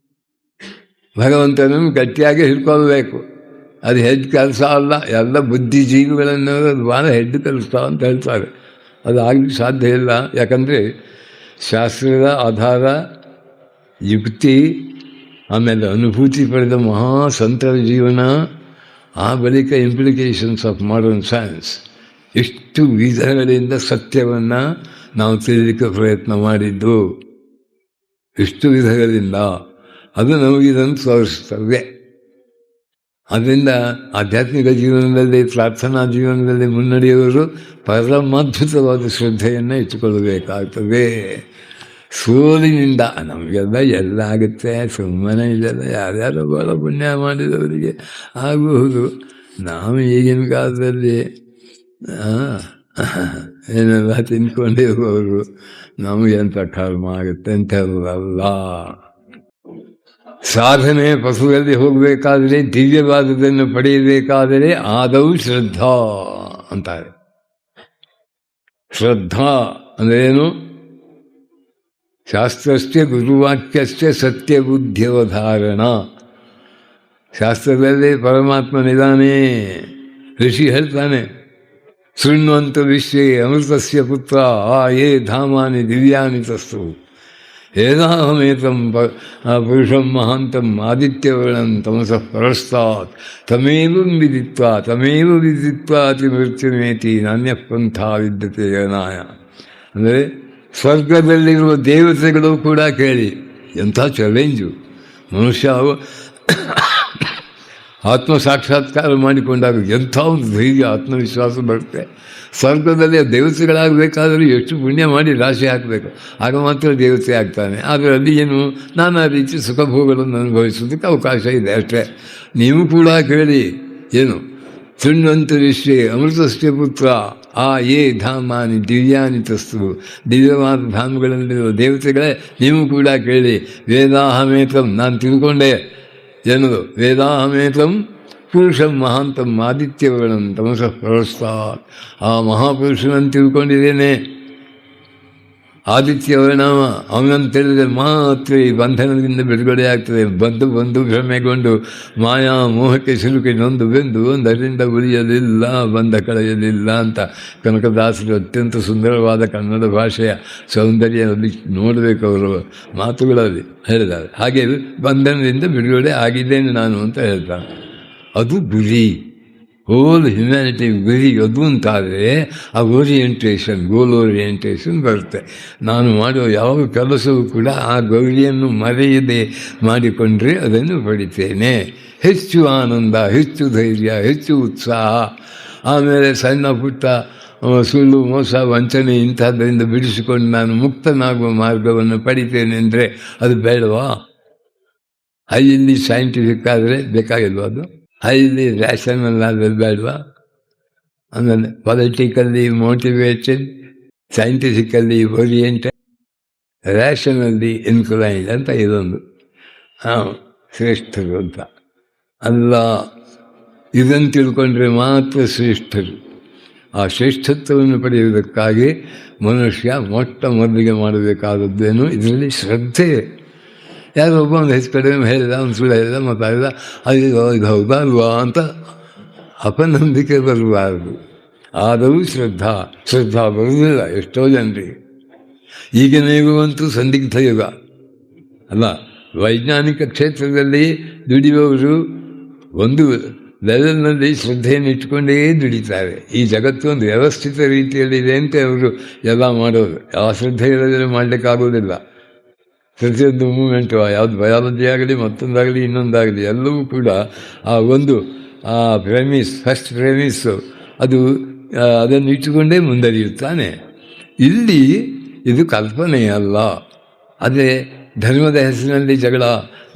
ಭಗವಂತನನ್ನು ಗಟ್ಟಿಯಾಗಿ ಹಿಡ್ಕೊಳ್ಬೇಕು. ಅದು ಹೆಡ್ ಕೆಲಸ ಅಲ್ಲ. ಎಲ್ಲ ಬುದ್ಧಿಜೀವಿಗಳನ್ನು ಅದು ಭಾಳ ಹೆಡ್ ಕೆಲಸ ಅಂತ ಹೇಳ್ತಾರೆ. ಅದು ಆಗಲಿಕ್ಕೆ ಸಾಧ್ಯ ಇಲ್ಲ. ಯಾಕಂದರೆ ಶಾಸ್ತ್ರದ ಆಧಾರ, ಯುಕ್ತಿ, ಆಮೇಲೆ ಅನುಭೂತಿ ಪಡೆದ ಮಹಾಸಂತರ ಜೀವನ, ಆ ಬಳಿಕ ಇಂಪ್ಲಿಕೇಶನ್ಸ್ ಆಫ್ ಮಾಡರ್ನ್ ಸೈನ್ಸ್, ಇಷ್ಟು ವಿಧಗಳಿಂದ ಸತ್ಯವನ್ನು ನಾವು ತಿಳಿಲಿಕ್ಕೆ ಪ್ರಯತ್ನ ಮಾಡಿದ್ದು. ಇಷ್ಟು ವಿಧಗಳಿಂದ ಅದು ನಮಗಿದನ್ನು ತೋರಿಸ್ತದೆ. ಅದರಿಂದ ಆಧ್ಯಾತ್ಮಿಕ ಜೀವನದಲ್ಲಿ, ಪ್ರಾರ್ಥನಾ ಜೀವನದಲ್ಲಿ ಮುನ್ನಡೆಯುವವರು ಪರಮಾದ್ಭುತವಾದ ಶ್ರದ್ಧೆಯನ್ನು ಇಟ್ಟುಕೊಳ್ಳಬೇಕಾಗ್ತದೆ. ಸೋಲಿನಿಂದ ನಮಗೆಲ್ಲ ಎಲ್ಲ ಆಗುತ್ತೆ, ಸುಮ್ಮನೆ ಇದೆಲ್ಲ ಯಾರ್ಯಾರೋ ಭಾಳ ಪುಣ್ಯ ಮಾಡಿದವರಿಗೆ ಆಗಬಹುದು. ನಾವು ಈಗಿನ ಕಾಲದಲ್ಲಿ ಏನೆಲ್ಲ ತಿನ್ಕೊಂಡಿರುವವರು ನಮಗೆಂಥ ಕರ್ಮ ಆಗುತ್ತೆ ಅಂತ ಹೇಳೋದಲ್ಲ. ಸಾಧನೆ ಪಥದಲ್ಲಿ ಹೋಗಬೇಕಾದರೆ, ದಿವ್ಯವಾದದನ್ನು ಪಡೆಯಬೇಕಾದರೆ ಆದವು ಶ್ರದ್ಧಾ ಅಂತಾರೆ. ಶ್ರದ್ಧಾ ಅಂದ್ರೇನು? ಶಾಸ್ತ್ರಸ್ಥೆ ಗುರುವಾಕ್ಯಸ್ಥೆ ಸತ್ಯ ಬುದ್ಧಿಯವಧಾರಣ. ಶಾಸ್ತ್ರದಲ್ಲಿ ಪರಮಾತ್ಮನಿದ್ದಾನೆ. ಋಷಿ ಹೇಳ್ತಾನೆ, ಶೃಣ್ವಂತ ವಿಶ್ವೇ ಅಮೃತಸ್ಯ ಪುತ್ರ ಯೇ ಧಾಮಾನಿ ದಿವ್ಯಾನಿ ತಸ್ತು ಏದಾಹಮೇತಂ ಪುರುಷಂ ಮಹಾಂತಂ ಆದಿತ್ಯವರ್ಣಂ ತಮಸಃ ಪರಸ್ತಾತ್ ತಮೇವಂ ವಿದಿತ್ವಾ ಅತಿ ಮೃತ್ಯುಮೇತಿ ನಾಣ್ಯ ಪಂಥ ವಿದ್ಯತೆ ಜನಾಯ. ಅಂದರೆ ಸ್ವರ್ಗದಲ್ಲಿರುವ ದೇವತೆಗಳು ಕೂಡ ಕೇಳಿ. ಎಂಥ ಚಾಲೆಂಜು! ಮನುಷ್ಯ ಆತ್ಮ ಸಾಕ್ಷಾತ್ಕಾರ ಮಾಡಿಕೊಂಡಾಗ ಎಂಥ ಒಂದು ಧೈರ್ಯ, ಆತ್ಮವಿಶ್ವಾಸ ಬರುತ್ತೆ. ಸ್ವರ್ಗದಲ್ಲಿ ದೇವತೆಗಳಾಗಬೇಕಾದರೂ ಎಷ್ಟು ಪುಣ್ಯ ಮಾಡಿ ರಾಶಿ ಹಾಕಬೇಕು, ಆಗ ಮಾತ್ರ ದೇವತೆ ಆಗ್ತಾನೆ. ಆದರೆ ಅಲ್ಲಿ ಏನು ನಾನಾ ರೀತಿ ಸುಖಭೋಗಗಳನ್ನು ಅನುಭವಿಸೋದಕ್ಕೆ ಅವಕಾಶ ಇದೆ ಅಷ್ಟೇ. ನೀವು ಕೂಡ ಕೇಳಿ, ಏನು ಶೃಣ್ವಂತ ವಿಶ್ವೇ ಅಮೃತಸ್ಯ ಪುತ್ರ ಆ ಯೇ ಧಾಮಾನಿ ದಿವ್ಯಾನಿ ತಸ್ತು, ದಿವ್ಯವಾದ ಧಾಮಗಳಲ್ಲಿರುವ ದೇವತೆಗಳೇ ನೀವು ಕೂಡ ಕೇಳಿ. ವೇದಾಹಮೇತಂ, ನಾನು ತಿಳ್ಕೊಂಡೆ ಏನದು, ವೇದಾಹಮೇತಂ ಪುರುಷಂ ಮಹಾಂತಂ ಆದಿತ್ಯವರ್ಣಂ ತಮಸಃ ಪ್ರವಸ್ತಾತ್, ಆ ಮಹಾಪುರುಷನನ್ನು ತಿಳ್ಕೊಂಡಿದ್ದೇನೆ, ಆದಿತ್ಯವರ್ಣ, ಅವನನ್ನು ತಿಳಿದರೆ ಮಾತ್ರ ಈ ಬಂಧನದಿಂದ ಬಿಡುಗಡೆ ಆಗ್ತದೆ. ಬಂದು ಭ್ರಮೆಗೊಂಡು ಮಾಯಾ ಮೋಹಕ್ಕೆ ಸಿಲುಕಿ ನೊಂದು ಬೆಂದು ಒಂದರಿಂದ ಉಳಿಯಲಿಲ್ಲ, ಬಂದ ಕಳೆಯಲಿಲ್ಲ ಅಂತ ಕನಕದಾಸರು ಅತ್ಯಂತ ಸುಂದರವಾದ ಕನ್ನಡ ಭಾಷೆಯ ಸೌಂದರ್ಯದಲ್ಲಿ ನೋಡಬೇಕು ಅವರ ಮಾತುಗಳಲ್ಲಿ ಹೇಳಿದ್ದಾರೆ. ಹಾಗೆ ಬಂಧನದಿಂದ ಬಿಡುಗಡೆ ಆಗಿದ್ದೇನೆ ನಾನು ಅಂತ ಹೇಳ್ತಾರೆ. ಅದು ಗುರಿ, ಹೋಲ್ ಹ್ಯುಮ್ಯಾನಿಟಿ ಗುರಿ ಅದು ಅಂತಾದರೆ ಆ ಗೋಲ್ ಓರಿಯೆಂಟೇಷನ್ ಬರುತ್ತೆ. ನಾನು ಮಾಡುವ ಯಾವ ಕೆಲಸವೂ ಕೂಡ ಆ ಗೌರಿಯನ್ನು ಮರೆಯದೆ ಮಾಡಿಕೊಂಡ್ರೆ ಅದನ್ನು ಪಡಿತೇನೆ. ಹೆಚ್ಚು ಆನಂದ, ಹೆಚ್ಚು ಧೈರ್ಯ, ಹೆಚ್ಚು ಉತ್ಸಾಹ. ಆಮೇಲೆ ಸಣ್ಣ ಪುಟ್ಟ ಸುಳ್ಳು, ಮೋಸ, ವಂಚನೆ ಇಂಥದ್ದರಿಂದ ಬಿಡಿಸಿಕೊಂಡು ನಾನು ಮುಕ್ತನಾಗುವ ಮಾರ್ಗವನ್ನು ಪಡಿತೇನೆ ಅಂದರೆ ಅದು ಬೇಡವಾ? ಹೈಲಿ ಸೈಂಟಿಫಿಕ್ ಆದರೆ ಬೇಕಾಗಿಲ್ವ? ಅದು ಹೈಲಿ ರ್ಯಾಷನಲ್ ಆದರೆ ಬೇಡವಾ? ಆಮೇಲೆ ಪೊಲಿಟಿಕಲ್ಲಿ ಮೋಟಿವೇಟೆಡ್, ಸೈಂಟಿಫಿಕಲ್ಲಿ ಓರಿಯೆಂಟೆಡ್, ರ್ಯಾಷನಲ್ಲಿ ಇನ್ಕ್ಲೈನ್ಡ್ ಅಂತ ಇದೊಂದು ಶ್ರೇಷ್ಠರು ಅಂತ ಅಲ್ಲ. ಇದನ್ನು ತಿಳ್ಕೊಂಡ್ರೆ ಮಾತ್ರ ಶ್ರೇಷ್ಠರು. ಆ ಶ್ರೇಷ್ಠತ್ವವನ್ನು ಪಡೆಯುವುದಕ್ಕಾಗಿ ಮನುಷ್ಯ ಮೊಟ್ಟ ಮೊದಲಿಗೆ ಮಾಡಬೇಕಾದದ್ದೇನು, ಇದರಲ್ಲಿ ಶ್ರದ್ಧೆ. ಯಾರೋ ಒಬ್ಬ ಒಂದು ಹೆಚ್ಚು ಕಡಿಮೆ ಹೇಳಿದ, ಒಂದು ಸುಳ್ಳು ಹೇಳಿದ, ಮಾತಾಡಿದ, ಅದು ಇದು ಹೌದಾ ಅಲ್ವಾ ಅಂತ ಅಪನಂಬಿಕೆ ಬರಬಾರದು. ಆದರೂ ಶ್ರದ್ಧಾ ಬರುವುದಿಲ್ಲ ಎಷ್ಟೋ ಜನರಿಗೆ. ಈಗಿನ ಯುಗವಂತೂ ಸಂದಿಗ್ಧ ಯುಗ ಅಲ್ಲ. ವೈಜ್ಞಾನಿಕ ಕ್ಷೇತ್ರದಲ್ಲಿ ದುಡಿಯುವವರು ಒಂದು ಲೆವೆಲ್ನಲ್ಲಿ ಶ್ರದ್ಧೆಯನ್ನು ಇಟ್ಟುಕೊಂಡೇ ದುಡಿತಾರೆ. ಈ ಜಗತ್ತು ಒಂದು ವ್ಯವಸ್ಥಿತ ರೀತಿಯಲ್ಲಿದೆ ಅಂತ ಅವರು ಎಲ್ಲ ಮಾಡೋದು. ಆ ಶ್ರದ್ಧೆ ಇಲ್ಲದೆ ಮಾಡಲಿಕ್ಕಾಗೋದಿಲ್ಲ. ಪ್ರತಿಯೊಂದು ಮೂಮೆಂಟು, ಯಾವುದು ಬಯಾಲಜಿ ಆಗಲಿ, ಮತ್ತೊಂದಾಗಲಿ, ಇನ್ನೊಂದಾಗಲಿ, ಎಲ್ಲವೂ ಕೂಡ ಆ ಫಸ್ಟ್ ಪ್ರೆಮಿಸ್ಸು ಅದು ಅದನ್ನು ಇಟ್ಟುಕೊಂಡೇ ಮುಂದರಿಯುತ್ತಾನೆ. ಇಲ್ಲಿ ಇದು ಕಲ್ಪನೆಯಲ್ಲ. ಅದೇ ಧರ್ಮದ ಹೆಸರಿನಲ್ಲಿ ಜಗಳ,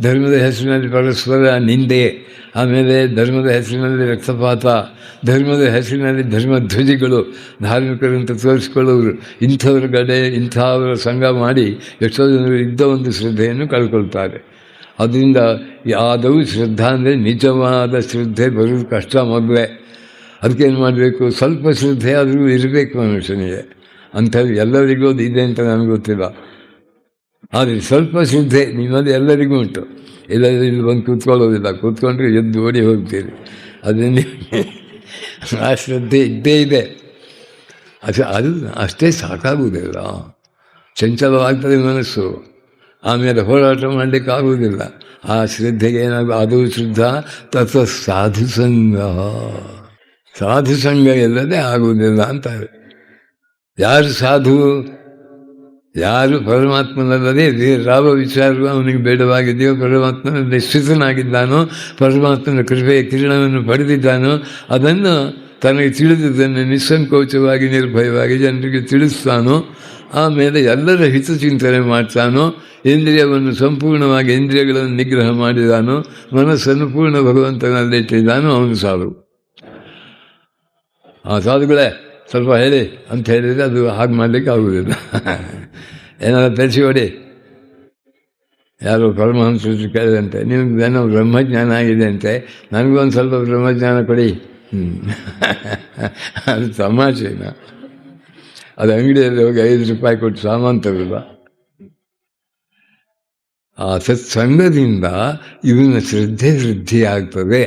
ಧರ್ಮದ ಹೆಸರಿನಲ್ಲಿ ಪರಸ್ಪರ ನಿಂದೆ, ಆಮೇಲೆ ಧರ್ಮದ ಹೆಸರಿನಲ್ಲಿ ರಕ್ತಪಾತ, ಧರ್ಮದ ಹೆಸರಿನಲ್ಲಿ ಧರ್ಮಧ್ವಜಗಳು, ಧಾರ್ಮಿಕರಂತ ತೋರಿಸ್ಕೊಳ್ಳೋರು, ಇಂಥವರ ಸಂಘ ಮಾಡಿ ಎಷ್ಟೋ ಜನರು ಇದ್ದ ಒಂದು ಶ್ರದ್ಧೆಯನ್ನು ಕಳ್ಕೊಳ್ತಾರೆ. ಅದರಿಂದ ಯಾವುದೂ ಶ್ರದ್ಧಾ ಅಂದರೆ ನಿಜವಾದ ಶ್ರದ್ಧೆ ಬರೋದು ಕಷ್ಟ ಮೊದಲೇ. ಅದಕ್ಕೇನು ಮಾಡಬೇಕು, ಸ್ವಲ್ಪ ಶ್ರದ್ಧೆ ಆದರೂ ಇರಬೇಕು ಮನುಷ್ಯನಿಗೆ. ಅಂಥದ್ದು ಎಲ್ಲರಿಗೂ ಅದು ಇದೆ ಅಂತ ನನಗೆ ಗೊತ್ತಿಲ್ಲ. ಆದರೆ ಸ್ವಲ್ಪ ಶ್ರದ್ಧೆ ನಿಮ್ಮದು ಎಲ್ಲರಿಗೂ ಉಂಟು. ಎಲ್ಲರೂ ಇಲ್ಲಿ ಬಂದು ಕೂತ್ಕೊಳ್ಳೋದಿಲ್ಲ, ಕೂತ್ಕೊಂಡ್ರೆ ಎದ್ದು ಓಡಿ ಹೋಗ್ತೀರಿ. ಅದನ್ನೇ ಆ ಶ್ರದ್ಧೆ ಇದ್ದೇ ಇದೆ. ಅದು ಅಷ್ಟೇ ಸಾಕಾಗುವುದಿಲ್ಲ. ಚಂಚಲವಾಗ್ತದೆ ಮನಸ್ಸು, ಆಮೇಲೆ ಹೋರಾಟ ಮಾಡಲಿಕ್ಕಾಗುವುದಿಲ್ಲ. ಆ ಶ್ರದ್ಧೆಗೆ ಏನಾಗ ಅದು ಶುದ್ಧ ತತ್ವ ಸಾಧು ಸಂಘ ಇಲ್ಲದೆ ಆಗುವುದಿಲ್ಲ ಅಂತಾರೆ. ಯಾರು ಸಾಧು, ಯಾರು ಪರಮಾತ್ಮನಲ್ಲದೆ ಯಾವ ವಿಚಾರವೂ ಅವನಿಗೆ ಬೇಡವಾಗಿದೆಯೋ, ಪರಮಾತ್ಮನಲ್ಲಿ ಸ್ಥಿತನಾಗಿದ್ದಾನೋ, ಪರಮಾತ್ಮನ ಕೃಪೆಯ ಕಿರಣವನ್ನು ಪಡೆದಿದ್ದಾನೋ, ಅದನ್ನು ತನಗೆ ತಿಳಿದುದನ್ನು ನಿಸ್ಸಂಕೋಚವಾಗಿ ನಿರ್ಭಯವಾಗಿ ಜನರಿಗೆ ತಿಳಿಸ್ತಾನೋ, ಆಮೇಲೆ ಎಲ್ಲರ ಹಿತಚಿಂತನೆ ಮಾಡ್ತಾನೋ, ಇಂದ್ರಿಯವನ್ನು ಸಂಪೂರ್ಣವಾಗಿ ಇಂದ್ರಿಯಗಳನ್ನು ನಿಗ್ರಹ ಮಾಡಿದಾನೋ, ಮನಸ್ಸನ್ನು ಪೂರ್ಣ ಭಗವಂತನಲ್ಲಿಟ್ಟಿದ್ದಾನೋ ಅವನು ಸಾಧು. ಆ ಸಾಧುಗಳೇ ಸ್ವಲ್ಪ ಹೇಳಿ ಅಂತ ಹೇಳಿದರೆ ಅದು ಹಾಗೆ ಮಾಡಲಿಕ್ಕೆ ಆಗುವುದಿಲ್ಲ. ಏನಾದ್ರು ತಿಳಿಸಿ ಹೊಡಿ. ಯಾರೋ ಪರಮಹಂಸರು ಕೇಳಿದಂತೆ, ನಿಮ್ಗೆ ಏನೋ ಬ್ರಹ್ಮಜ್ಞಾನ ಆಗಿದೆ ಅಂತೆ, ನನಗೊಂದು ಸ್ವಲ್ಪ ಬ್ರಹ್ಮಜ್ಞಾನ ಕೊಡಿ. ಅದು ತಮಾಷೆನ. ಅದು ಅಂಗಡಿಯಲ್ಲಿ ಹೋಗಿ 5 ರೂಪಾಯಿ ಕೊಟ್ಟು ಸಾಮಾನು ತರಲ್ಲ. ಆ ಸತ್ಸಂಗದಿಂದ ಇವನ ಶ್ರದ್ಧೆ ವೃದ್ಧಿಯಾಗ್ತದೆ.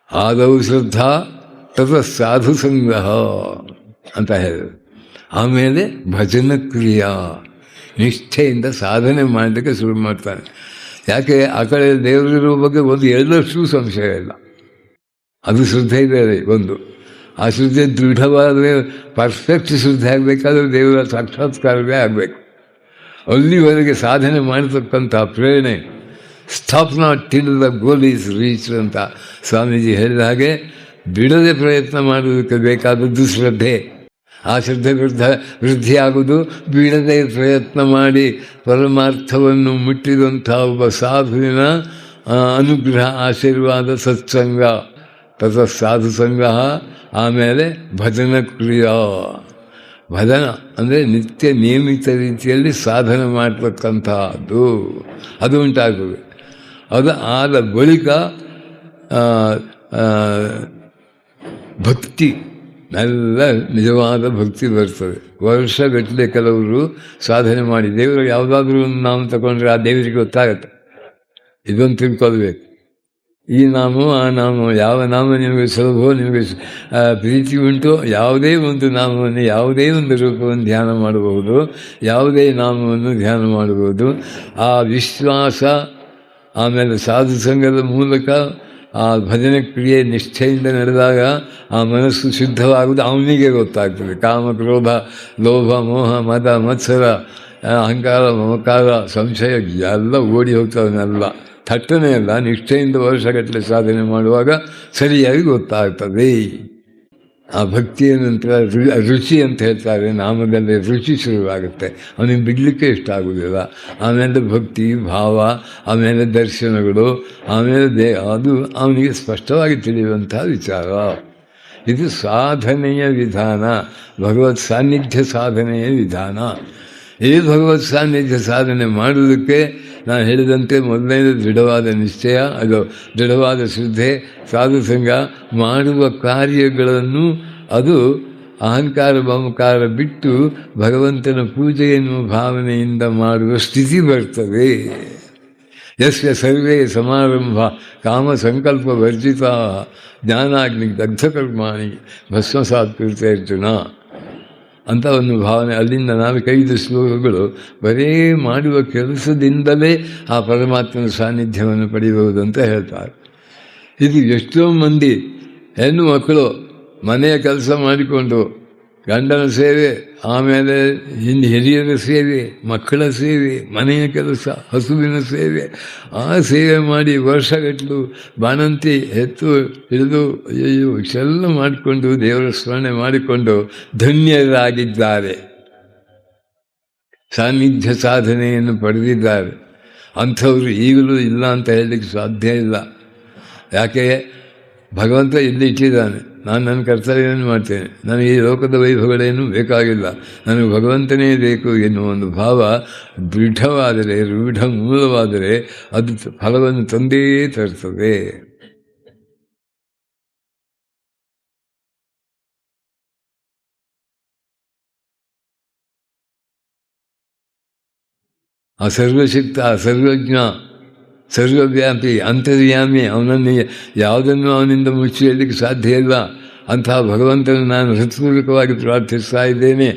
ಆದವು ಶ್ರದ್ಧಾ ತದ ಸಾಧು ಸಂಘ ಅಂತ ಹೇಳಿದ್ರು. ಆಮೇಲೆ ಭಜನ ಕ್ರಿಯಾ, ನಿಷ್ಠೆಯಿಂದ ಸಾಧನೆ ಮಾಡಲಿಕ್ಕೆ ಶುರು ಮಾಡ್ತಾನೆ. ಯಾಕೆ ಆ ಕಡೆ ದೇವರಿರುವ ಬಗ್ಗೆ ಒಂದು 2 ಸಂಶಯ ಇಲ್ಲ. ಅದು ಶ್ರದ್ಧೆ ಇದೆ ಒಂದು. ಆ ಶ್ರದ್ಧೆ ದೃಢವಾದ ಪರ್ಫೆಕ್ಟ್ ಶ್ರದ್ಧೆ ಆಗಬೇಕಾದ್ರೆ ದೇವರ ಸಾಕ್ಷಾತ್ಕಾರವೇ ಆಗಬೇಕು. ಅಲ್ಲಿವರೆಗೆ ಸಾಧನೆ ಮಾಡತಕ್ಕಂಥ ಪ್ರೇರಣೆ, stop not till the goal is reach ಅಂತ ಸ್ವಾಮೀಜಿ ಹೇಳಿದ ಹಾಗೆ, ಬಿಡದೆ ಪ್ರಯತ್ನ ಮಾಡುವುದಕ್ಕೆ ಬೇಕಾದದ್ದು ಶ್ರದ್ಧೆ. ಆ ಶ್ರದ್ಧೆ ವೃದ್ಧಿಯಾಗುವುದು ಬಿಡದೆ ಪ್ರಯತ್ನ ಮಾಡಿ ಪರಮಾರ್ಥವನ್ನು ಮುಟ್ಟಿದಂಥ ಒಬ್ಬ ಸಾಧುವಿನ ಅನುಗ್ರಹ, ಆಶೀರ್ವಾದ, ಸತ್ಸಂಗ. ತತ ಸಾಧು ಸಂಘ. ಆಮೇಲೆ ಭಜನ ಕ್ರಿಯಾ. ಭಜನ ಅಂದರೆ ನಿತ್ಯ ನಿಯಮಿತ ರೀತಿಯಲ್ಲಿ ಸಾಧನೆ ಮಾಡತಕ್ಕಂಥದ್ದು, ಅದು ಉಂಟಾಗುವುದು. ಅದು ಆದ ಬಳಿಕ ಭಕ್ತಿ, ಎಲ್ಲ ನಿಜವಾದ ಭಕ್ತಿ ಬರ್ತದೆ. ವರ್ಷಗಟ್ಟಲೆ ಕೆಲವರು ಸಾಧನೆ ಮಾಡಿ ದೇವರು ಯಾವುದಾದ್ರೂ ಒಂದು ನಾಮ ತಗೊಂಡ್ರೆ ಆ ದೇವರಿಗೆ ಗೊತ್ತಾಗತ್ತೆ. ಇದೊಂದು ತಿಳ್ಕೊಳ್ಬೇಕು. ಈ ನಾಮ ಆ ನಾಮ, ಯಾವ ನಾಮ ನಿಮಗೆ ಸುಲಭವೋ, ನಿಮಗೆ ಪ್ರೀತಿ ಉಂಟು, ಯಾವುದೇ ಒಂದು ನಾಮವನ್ನು, ಯಾವುದೇ ಒಂದು ರೂಪವನ್ನು ಧ್ಯಾನ ಮಾಡಬಹುದು, ಯಾವುದೇ ನಾಮವನ್ನು ಧ್ಯಾನ ಮಾಡಬಹುದು. ಆ ವಿಶ್ವಾಸ, ಆಮೇಲೆ ಸಾಧು ಸಂಘದ ಮೂಲಕ ಆ ಭಜನೆ ಕ್ರಿಯೆ ನಿಷ್ಠೆಯಿಂದ ನಡೆದಾಗ ಆ ಮನಸ್ಸು ಶುದ್ಧವಾಗುವುದು ಅವನಿಗೆ ಗೊತ್ತಾಗ್ತದೆ. ಕಾಮ, ಕ್ರೋಧ, ಲೋಭ, ಮೋಹ, ಮದ, ಮತ್ಸರ, ಅಹಂಕಾರ, ಮಮಕಾರ, ಸಂಶಯ ಎಲ್ಲ ಓಡಿ ಹೋಗ್ತವನ್ನೆಲ್ಲ ಥಟ್ಟನೆ ಅಲ್ಲ, ನಿಷ್ಠೆಯಿಂದ ವರ್ಷಗಟ್ಟಲೆ ಸಾಧನೆ ಮಾಡುವಾಗ ಸರಿಯಾಗಿ ಗೊತ್ತಾಗ್ತದೆ. ಆ ಭಕ್ತಿಯ ನಂತರ ರುಚಿ ಅಂತ ಹೇಳ್ತಾರೆ, ನಾಮದಲ್ಲಿ ರುಚಿ ಶುರುವಾಗುತ್ತೆ, ಅವನಿಗೆ ಬಿಡಲಿಕ್ಕೆ ಇಷ್ಟ ಆಗೋದಿಲ್ಲ. ಆಮೇಲೆ ಭಕ್ತಿ ಭಾವ, ಆಮೇಲೆ ದರ್ಶನಗಳು, ಆಮೇಲೆ ಅದು ಅವನಿಗೆ ಸ್ಪಷ್ಟವಾಗಿ ತಿಳಿಯುವಂಥ ವಿಚಾರ. ಇದು ಸಾಧನೆಯ ವಿಧಾನ, ಭಗವತ್ ಸಾನ್ನಿಧ್ಯ ಸಾಧನೆಯ ವಿಧಾನ. ಈ ಭಗವತ್ ಸಾನ್ನಿಧ್ಯ ಸಾಧನೆ ಮಾಡುವುದಕ್ಕೆ ನಾನು ಹೇಳಿದಂತೆ ಮೊದಲನೇದು ದೃಢವಾದ ನಿಶ್ಚಯ, ಅದು ದೃಢವಾದ ಶ್ರದ್ಧೆ, ಸಾಧು ಸಂಘ, ಮಾಡುವ ಕಾರ್ಯಗಳನ್ನು ಅದು ಅಹಂಕಾರ ಮಮಕಾರ ಬಿಟ್ಟು ಭಗವಂತನ ಪೂಜೆ ಎನ್ನುವ ಭಾವನೆಯಿಂದ ಮಾಡುವ ಸ್ಥಿತಿ ಬರ್ತದೆ. ಯಸ್ಯ ಸರ್ವೇ ಸಮಾರಂಭ ಕಾಮ ಸಂಕಲ್ಪ ವರ್ಜಿತ ಜ್ಞಾನಾಗ್ನಿ ದಗ್ಧಕರ್ಮಾಣಿ ಭಸ್ಮಸಾತ್ ಕೃತೇರ್ಜುನ ಅಂತ ಒಂದು ಭಾವನೆ. ಅಲ್ಲಿಂದ 4-5 ಶ್ಲೋಕಗಳು ಬರೀ ಮಾಡುವ ಕೆಲಸದಿಂದಲೇ ಆ ಪರಮಾತ್ಮನ ಸಾನ್ನಿಧ್ಯವನ್ನು ಪಡೆಯಬಹುದು ಅಂತ ಹೇಳ್ತಾರೆ. ಇದು ಎಷ್ಟೋ ಮಂದಿ ಹೆಣ್ಣು ಮಕ್ಕಳು ಮನೆಯ ಕೆಲಸ ಮಾಡಿಕೊಂಡು ಗಂಡನ ಸೇವೆ, ಆಮೇಲೆ ಹಿರಿಯರ ಸೇವೆ, ಮಕ್ಕಳ ಸೇವೆ, ಮನೆಯ ಕೆಲಸ, ಹಸುವಿನ ಸೇವೆ, ಆ ಸೇವೆ ಮಾಡಿ ವರ್ಷಗಟ್ಟಲು ಬಾಣಂತಿ ಹೆತ್ತು ಹಿಡಿದು ಅಯ್ಯೋ ಇಷ್ಟೆಲ್ಲ ಮಾಡಿಕೊಂಡು ದೇವರ ಸ್ಮರಣೆ ಮಾಡಿಕೊಂಡು ಧನ್ಯರಾಗಿದ್ದಾರೆ, ಸಾನ್ನಿಧ್ಯ ಸಾಧನೆಯನ್ನು ಪಡೆದಿದ್ದಾರೆ. ಅಂಥವರು ಈಗಲೂ ಇಲ್ಲ ಅಂತ ಹೇಳಲಿಕ್ಕೆ ಸಾಧ್ಯ ಇಲ್ಲ. ಯಾಕೆ? ಭಗವಂತ ಇಲ್ಲಿ ಇಟ್ಟಿದ್ದಾನೆ, ನಾನು ನನ್ನ ಕರ್ತವ್ಯವನ್ನು ಮಾಡ್ತೇನೆ, ನನಗೆ ಈ ಲೋಕದ ವೈಭವಗಳೇನು ಬೇಕಾಗಿಲ್ಲ, ನನಗೆ ಭಗವಂತನೇ ಬೇಕು ಎನ್ನುವ ಒಂದು ಭಾವ ದೃಢವಾದರೆ, ರೂಢ ಮೂಲವಾದರೆ ಅದು ಫಲವನ್ನು ತಂದೇ ತರ್ತದೆ. ಅಸರ್ವಶಕ್ತ, ಅಸರ್ವಜ್ಞ, ಸರ್ವವ್ಯಾಪಿ, ಅಂತರ್ಯಾಮಿ, ಅವನನ್ನು ಯಾವುದನ್ನು ಅವನಿಂದ ಮುಚ್ಚಿ ಹೇಳಲಿಕ್ಕೆ ಸಾಧ್ಯ ಇಲ್ಲ. ಅಂತಹ ಭಗವಂತನ ನಾನು ಹೃತ್ಪೂರ್ವಕವಾಗಿ ಪ್ರಾರ್ಥಿಸ್ತಾ ಇದ್ದೇನೆ.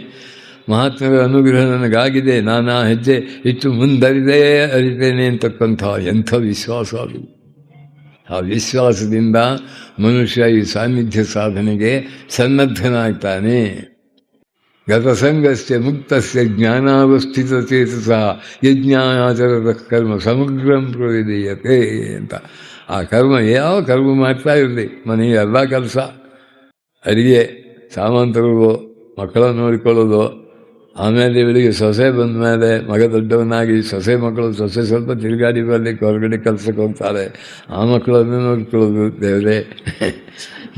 ಮಹಾತ್ಮರ ಅನುಗ್ರಹ ನನಗಾಗಿದೆ, ನಾನು ಆ ಹೆಜ್ಜೆ ಇಟ್ಟು ಮುಂದರಿದೇ ಅರಿತೇನೆ ಅಂತಕ್ಕಂಥ ಎಂಥ ವಿಶ್ವಾಸ ಅದು. ಆ ವಿಶ್ವಾಸದಿಂದ ಮನುಷ್ಯ ಈ ಸಾನ್ನಿಧ್ಯ ಸಾಧನೆಗೆ ಸನ್ನದ್ಧನಾಗ್ತಾನೆ. ಗತಸಂಗಸ್ಯ ಮುಕ್ತಸ್ಯ ಜ್ಞಾನಾವಸ್ಥಿತಚೇತಸ ಯಜ್ಞಾಚರದ ಕರ್ಮ ಸಮಗ್ರಂ ಪ್ರವಿಧೀಯತೆ ಅಂತ. ಆ ಕರ್ಮ ಯಾವ ಕರ್ಮ ಮಾಡ್ತಾ ಇರಲಿ, ಮನೆಯ ಎಲ್ಲ ಕೆಲಸ, ಅಡಿಗೆ, ಸಾಮಾನು ತಗೊಳ್ಳೋದು, ಮಕ್ಕಳನ್ನು ನೋಡಿಕೊಳ್ಳೋದು, ಆಮೇಲೆ ಇವಳಿಗೆ ಸೊಸೆ ಬಂದ ಮೇಲೆ ಮಗ ದೊಡ್ಡವನಾಗಿ ಸೊಸೆ ಮಕ್ಕಳು, ಸೊಸೆ ಸ್ವಲ್ಪ ತಿರುಗಾಡಿ ಬರಲಿಕ್ಕೆ ಹೊರಗಡೆ ಕೆಲಸಕ್ಕೆ ಹೋಗ್ತಾರೆ, ಆ ಮಕ್ಕಳನ್ನು ನೋಡ್ಕೊಳ್ಳೋದು. ದೇವರೇ,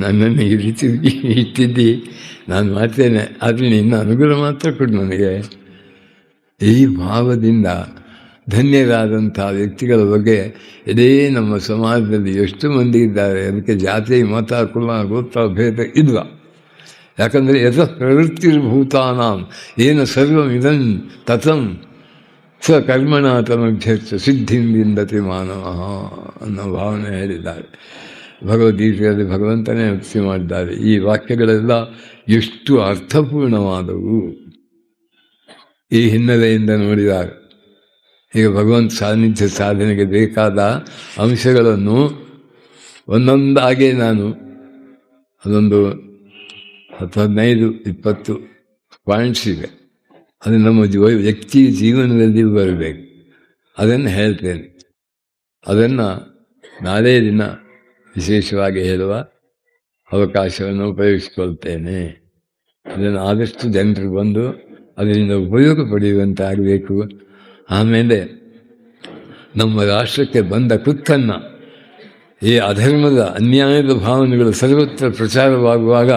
ನನ್ನನ್ನು ಈ ರೀತಿ ಇಟ್ಟಿದ್ದಿ, ನಾನು ಮಾಡ್ತೇನೆ, ಆದರೆ ನಿನ್ನ ಅನುಗ್ರಹ ಮಾತ್ರ ಕೊಡು ನನಗೆ. ಈ ಭಾವದಿಂದ ಧನ್ಯರಾದಂಥ ವ್ಯಕ್ತಿಗಳ ಬಗ್ಗೆ ಇದೇ ನಮ್ಮ ಸಮಾಜದಲ್ಲಿ ಎಷ್ಟು ಮಂದಿ ಇದ್ದಾರೆ. ಅದಕ್ಕೆ ಜಾತಿ, ಮತ, ಕುಲ, ಗೋತ್ರ ಭೇದ ಇಲ್ಲ. ಯಾಕಂದರೆ ಯತಃ ಪ್ರವೃತ್ತಿರ್ಭೂತಾನಾಂ ಏನ ಸರ್ವಮಿದಂ ತತಂ ಸ ಕರ್ಮಣ ತಮಭ್ಯರ್ಥ ಸಿದ್ಧಿಂ ವಿಂದತಿ ಮಾನವ ಅನ್ನೋ ಭಾವನೆ ಹೇಳಿದ್ದಾರೆ. ಭಗವದ್ಗೀತೆಯಲ್ಲಿ ಭಗವಂತನೇ ಉಕ್ತಿ ಮಾಡಿದ್ದಾರೆ. ಈ ವಾಕ್ಯಗಳೆಲ್ಲ ಎಷ್ಟು ಅರ್ಥಪೂರ್ಣವಾದವು ಈ ಹಿನ್ನೆಲೆಯಿಂದ ನೋಡಿದಾಗ. ಈಗ ಭಗವಂತ ಸಾನ್ನಿಧ್ಯ ಸಾಧನೆಗೆ ಬೇಕಾದ ಅಂಶಗಳನ್ನು ಒಂದೊಂದಾಗೆ ನಾನು ಅದೊಂದು 15-20 ಪಾಯಿಂಟ್ಸ್ ಇವೆ. ಅದು ನಮ್ಮ ವ್ಯಕ್ತಿ ಜೀವನದಲ್ಲಿ ಬರಬೇಕು. ಅದನ್ನು ಹೇಳ್ತೇನೆ. ಅದನ್ನು ನಾಳೆ ದಿನ ವಿಶೇಷವಾಗಿ ಹೇಳುವ ಅವಕಾಶವನ್ನು ಉಪಯೋಗಿಸಿಕೊಳ್ತೇನೆ. ಅದನ್ನು ಆದಷ್ಟು ಜನರು ಬಂದು ಅದರಿಂದ ಉಪಯೋಗ ಪಡೆಯುವಂತಾಗಬೇಕು. ಆಮೇಲೆ ನಮ್ಮ ರಾಷ್ಟ್ರಕ್ಕೆ ಬಂದ ಕುತ್ತನ್ನು ಈ ಅಧರ್ಮದ ಅನ್ಯಾಯದ ಭಾವನೆಗಳು ಸರ್ವತ್ರ ಪ್ರಚಾರವಾಗುವಾಗ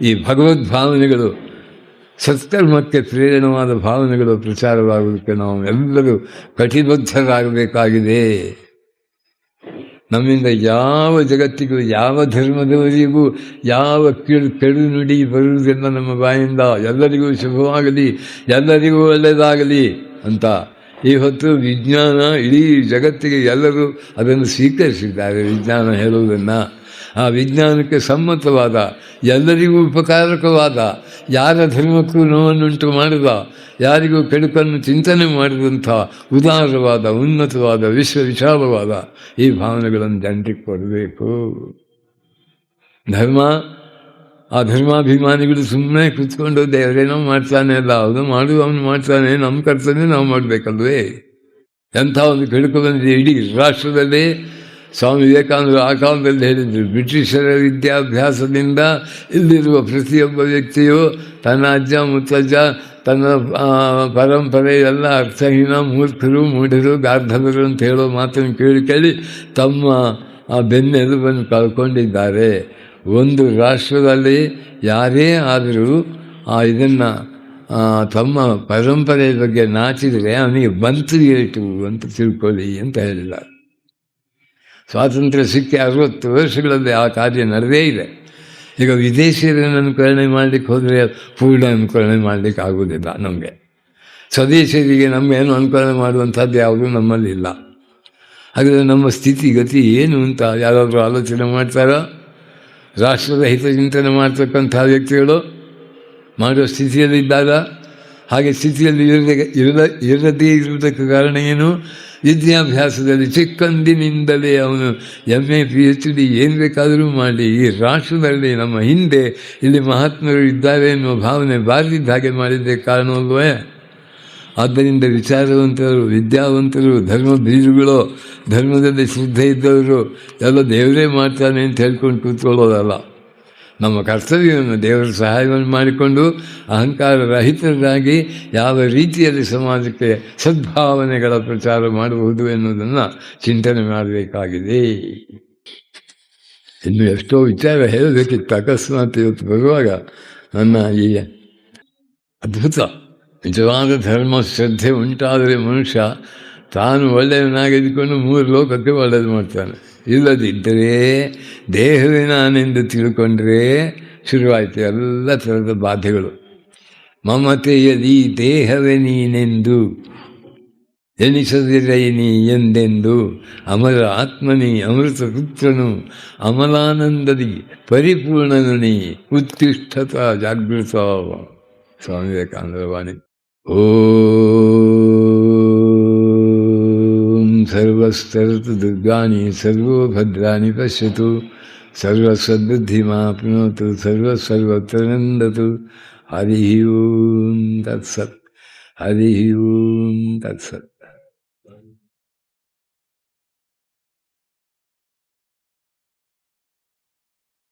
ಈ ಭಗವದ್ಭಾವನೆಗಳು ಸತ್ಕರ್ಮಕ್ಕೆ ಪ್ರೇರಣವಾದ ಭಾವನೆಗಳು ಪ್ರಚಾರವಾಗೋದಕ್ಕೆ ನಾವು ಎಲ್ಲರೂ ಕಟಿಬದ್ಧರಾಗಬೇಕಾಗಿದೆ. ನಮ್ಮಿಂದ ಯಾವ ಜಗತ್ತಿಗೂ ಯಾವ ಧರ್ಮದವರಿಗೂ ಯಾವ ಕೆಡು ನುಡಿ ಬರುವುದಿಲ್ಲ ನಮ್ಮ ಬಾಯಿಂದ. ಎಲ್ಲರಿಗೂ ಶುಭವಾಗಲಿ, ಎಲ್ಲರಿಗೂ ಒಳ್ಳೆಯದಾಗಲಿ ಅಂತ ಈ ಹೊತ್ತು ವಿಜ್ಞಾನ ಇಡೀ ಜಗತ್ತಿಗೆ ಎಲ್ಲರೂ ಅದನ್ನು ಸ್ವೀಕರಿಸಿದ್ದಾರೆ. ವಿಜ್ಞಾನ ಹೇಳುವುದನ್ನು ಆ ವಿಜ್ಞಾನಕ್ಕೆ ಸಮ್ಮತವಾದ, ಎಲ್ಲರಿಗೂ ಉಪಕಾರಕವಾದ, ಯಾರ ಧರ್ಮಕ್ಕೂ ನೋವನ್ನುಂಟು ಮಾಡದ, ಯಾರಿಗೂ ಕೆಡುಕನ್ನು ಚಿಂತನೆ ಮಾಡಿದಂಥ ಉದಾರವಾದ, ಉನ್ನತವಾದ, ವಿಶಾಲವಾದ ಈ ಭಾವನೆಗಳನ್ನು ಜನರಿಗೆ ಕೊಡಬೇಕು. ಆ ಧರ್ಮಾಭಿಮಾನಿಗಳು ಸುಮ್ಮನೆ ಕೂತ್ಕೊಂಡು ದೇವರೇನೋ ಮಾಡ್ತಾನೆ ಅಲ್ಲ, ಅವನು ಅವನು ಮಾಡ್ತಾನೆ, ನಮ್ಮ ಕರ್ತವ್ಯ ನಾವು ಮಾಡಬೇಕಲ್ವೇ? ಎಂಥ ಒಂದು ಕೆಡುಕು ಬಂದಿದೆ ಇಡೀ ರಾಷ್ಟ್ರದಲ್ಲಿ. ಸ್ವಾಮಿ ವಿವೇಕಾನಂದರು ಆ ಕಾಲದಲ್ಲಿ ಹೇಳಿದರು, ಬ್ರಿಟಿಷರ ವಿದ್ಯಾಭ್ಯಾಸದಿಂದ ಇಲ್ಲಿರುವ ಪ್ರತಿಯೊಬ್ಬ ವ್ಯಕ್ತಿಯು ತನ್ನ ಅಜ್ಜ ಮುತ್ತಜ್ಜ ತನ್ನ ಪರಂಪರೆ ಎಲ್ಲ ಅರ್ಥಹೀನ, ಮೂರ್ಖರು, ಮೂಢರು, ಗಾರ್ಧವರು ಅಂತ ಹೇಳೋ ಮಾತನ್ನು ಕೇಳಿ ತಮ್ಮ ಬೆನ್ನೆಲುಬನ್ನು ಕಳ್ಕೊಂಡಿದ್ದಾರೆ. ಒಂದು ರಾಷ್ಟ್ರದಲ್ಲಿ ಯಾರೇ ಆದರೂ ಇದನ್ನು ತಮ್ಮ ಪರಂಪರೆಯ ಬಗ್ಗೆ ನಾಚಿದರೆ ಅವನಿಗೆ ಬಂತು ಏಟು ಅಂತ ತಿಳ್ಕೊಳ್ಳಿ ಅಂತ ಹೇಳಿದ್ದಾರೆ. ಸ್ವಾತಂತ್ರ್ಯ ಸಿಕ್ಕಿ 60 ವರ್ಷಗಳಲ್ಲಿ ಆ ಕಾರ್ಯ ನಡೆದೇ ಇದೆ. ಈಗ ವಿದೇಶಿಯರನ್ನು ಅನುಕರಣೆ ಮಾಡಲಿಕ್ಕೆ ಹೋದರೆ ಪೂರ್ಣ ಅನುಕರಣೆ ಮಾಡಲಿಕ್ಕೆ ಆಗೋದಿಲ್ಲ. ನಮಗೆ ಸ್ವದೇಶಿಯರಿಗೆ ನಮಗೇನು ಅನುಕರಣೆ ಮಾಡುವಂಥದ್ದು ಯಾವುದೂ ನಮ್ಮಲ್ಲಿ ಇಲ್ಲ. ಹಾಗಾದರೆ ನಮ್ಮ ಸ್ಥಿತಿಗತಿ ಏನು ಅಂತ ಯಾರಾದರೂ ಆಲೋಚನೆ ಮಾಡ್ತಾರೋ? ರಾಷ್ಟ್ರದ ಹಿತಚಿಂತನೆ ಮಾಡ್ತಕ್ಕಂಥ ವ್ಯಕ್ತಿಗಳು ಮಾಡುವ ಸ್ಥಿತಿಯಲ್ಲಿದ್ದಾಗ, ಹಾಗೆ ಸ್ಥಿತಿಯಲ್ಲಿ ಇರದೇ ಇರುವುದಕ್ಕೆ ಕಾರಣ ಏನು? ವಿದ್ಯಾಭ್ಯಾಸದಲ್ಲಿ ಚಿಕ್ಕಂದಿನಿಂದಲೇ ಅವನು MA PhD ಏನು ಬೇಕಾದರೂ ಮಾಡಿ ಈ ರಾಷ್ಟ್ರದಲ್ಲಿ ನಮ್ಮ ಹಿಂದೆ ಇಲ್ಲಿ ಮಹಾತ್ಮರು ಇದ್ದಾರೆ ಎನ್ನುವ ಭಾವನೆ ಬಾರದಿದ್ದ ಹಾಗೆ ಮಾಡಿದ್ದೇ ಕಾರಣವಲ್ವೇ? ಆದ್ದರಿಂದ ವಿಚಾರವಂತರು, ವಿದ್ಯಾವಂತರು, ಧರ್ಮ ಬೀರುಗಳು, ಧರ್ಮದಲ್ಲಿ ಶ್ರದ್ಧೆ ಇದ್ದವರು ಎಲ್ಲ ದೇವರೇ ಮಾಡ್ತಾನೆ ಅಂತ ಹೇಳ್ಕೊಂಡು ಕೂತ್ಕೊಳ್ಳೋದಲ್ಲ. ನಮ್ಮ ಕರ್ತವ್ಯವನ್ನು ದೇವರ ಸಹಾಯವನ್ನು ಮಾಡಿಕೊಂಡು ಅಹಂಕಾರ ರಹಿತರಾಗಿ ಯಾವ ರೀತಿಯಲ್ಲಿ ಸಮಾಜಕ್ಕೆ ಸದ್ಭಾವನೆಗಳ ಪ್ರಚಾರ ಮಾಡಬಹುದು ಎನ್ನುವುದನ್ನು ಚಿಂತನೆ ಮಾಡಬೇಕಾಗಿದೆ. ಇನ್ನು ಎಷ್ಟೋ ವಿಚಾರ ಹೇಳಬೇಕಿತ್ತು, ಅಕಸ್ಮಾತ್ ಇವತ್ತು ಬರುವಾಗ ನನ್ನ ಈ ಅದ್ಭುತ ನಿಜವಾದ ಧರ್ಮ ಶ್ರದ್ಧೆ ಉಂಟಾದರೆ ಮನುಷ್ಯ ತಾನು ಒಳ್ಳೆಯವನಾಗಿದ್ದುಕೊಂಡು 3 ಲೋಕಕ್ಕೆ ಒಳ್ಳೆಯದು ಮಾಡ್ತಾನೆ. ಇಲ್ಲದಿದ್ದರೆ ದೇಹವೇ ನಾನೆಂದು ತಿಳ್ಕೊಂಡ್ರೆ ಶುರುವಾಯಿತು ಎಲ್ಲ ಥರದ ಬಾಧೆಗಳು. ಮಮತೆಯದಿ ದೇಹವೇ ನೀನೆಂದು ಎನಿಸದಿರೈ ನೀ ಎಂದೆಂದು ಅಮರ ಆತ್ಮನಿ ಅಮೃತ ಪುತ್ರನು ಅಮಲಾನಂದದಿ ಪರಿಪೂರ್ಣನು ನೀ ಉತ್ತಿಷ್ಠತ ಜಾಗೃತ. ಸ್ವಾಮಿ ವಿವೇಕಾನಂದರ ವಾಣಿ. ಓಂ ಸರ್ವಸ್ತರತು ದುರ್ಗಾಣಿ ಸರ್ವೋ ಭದ್ರಾಣಿ ಪಶ್ಯತು ಸರ್ವಸದ್ಬುದ್ಧಿಮಾಪ್ನೋತು ಸರ್ವತ್ರ ನಂದತು. ಹರಿ ಓಂ ತತ್ಸತ್. ಹರಿ ಓಂ ತತ್ಸತ್.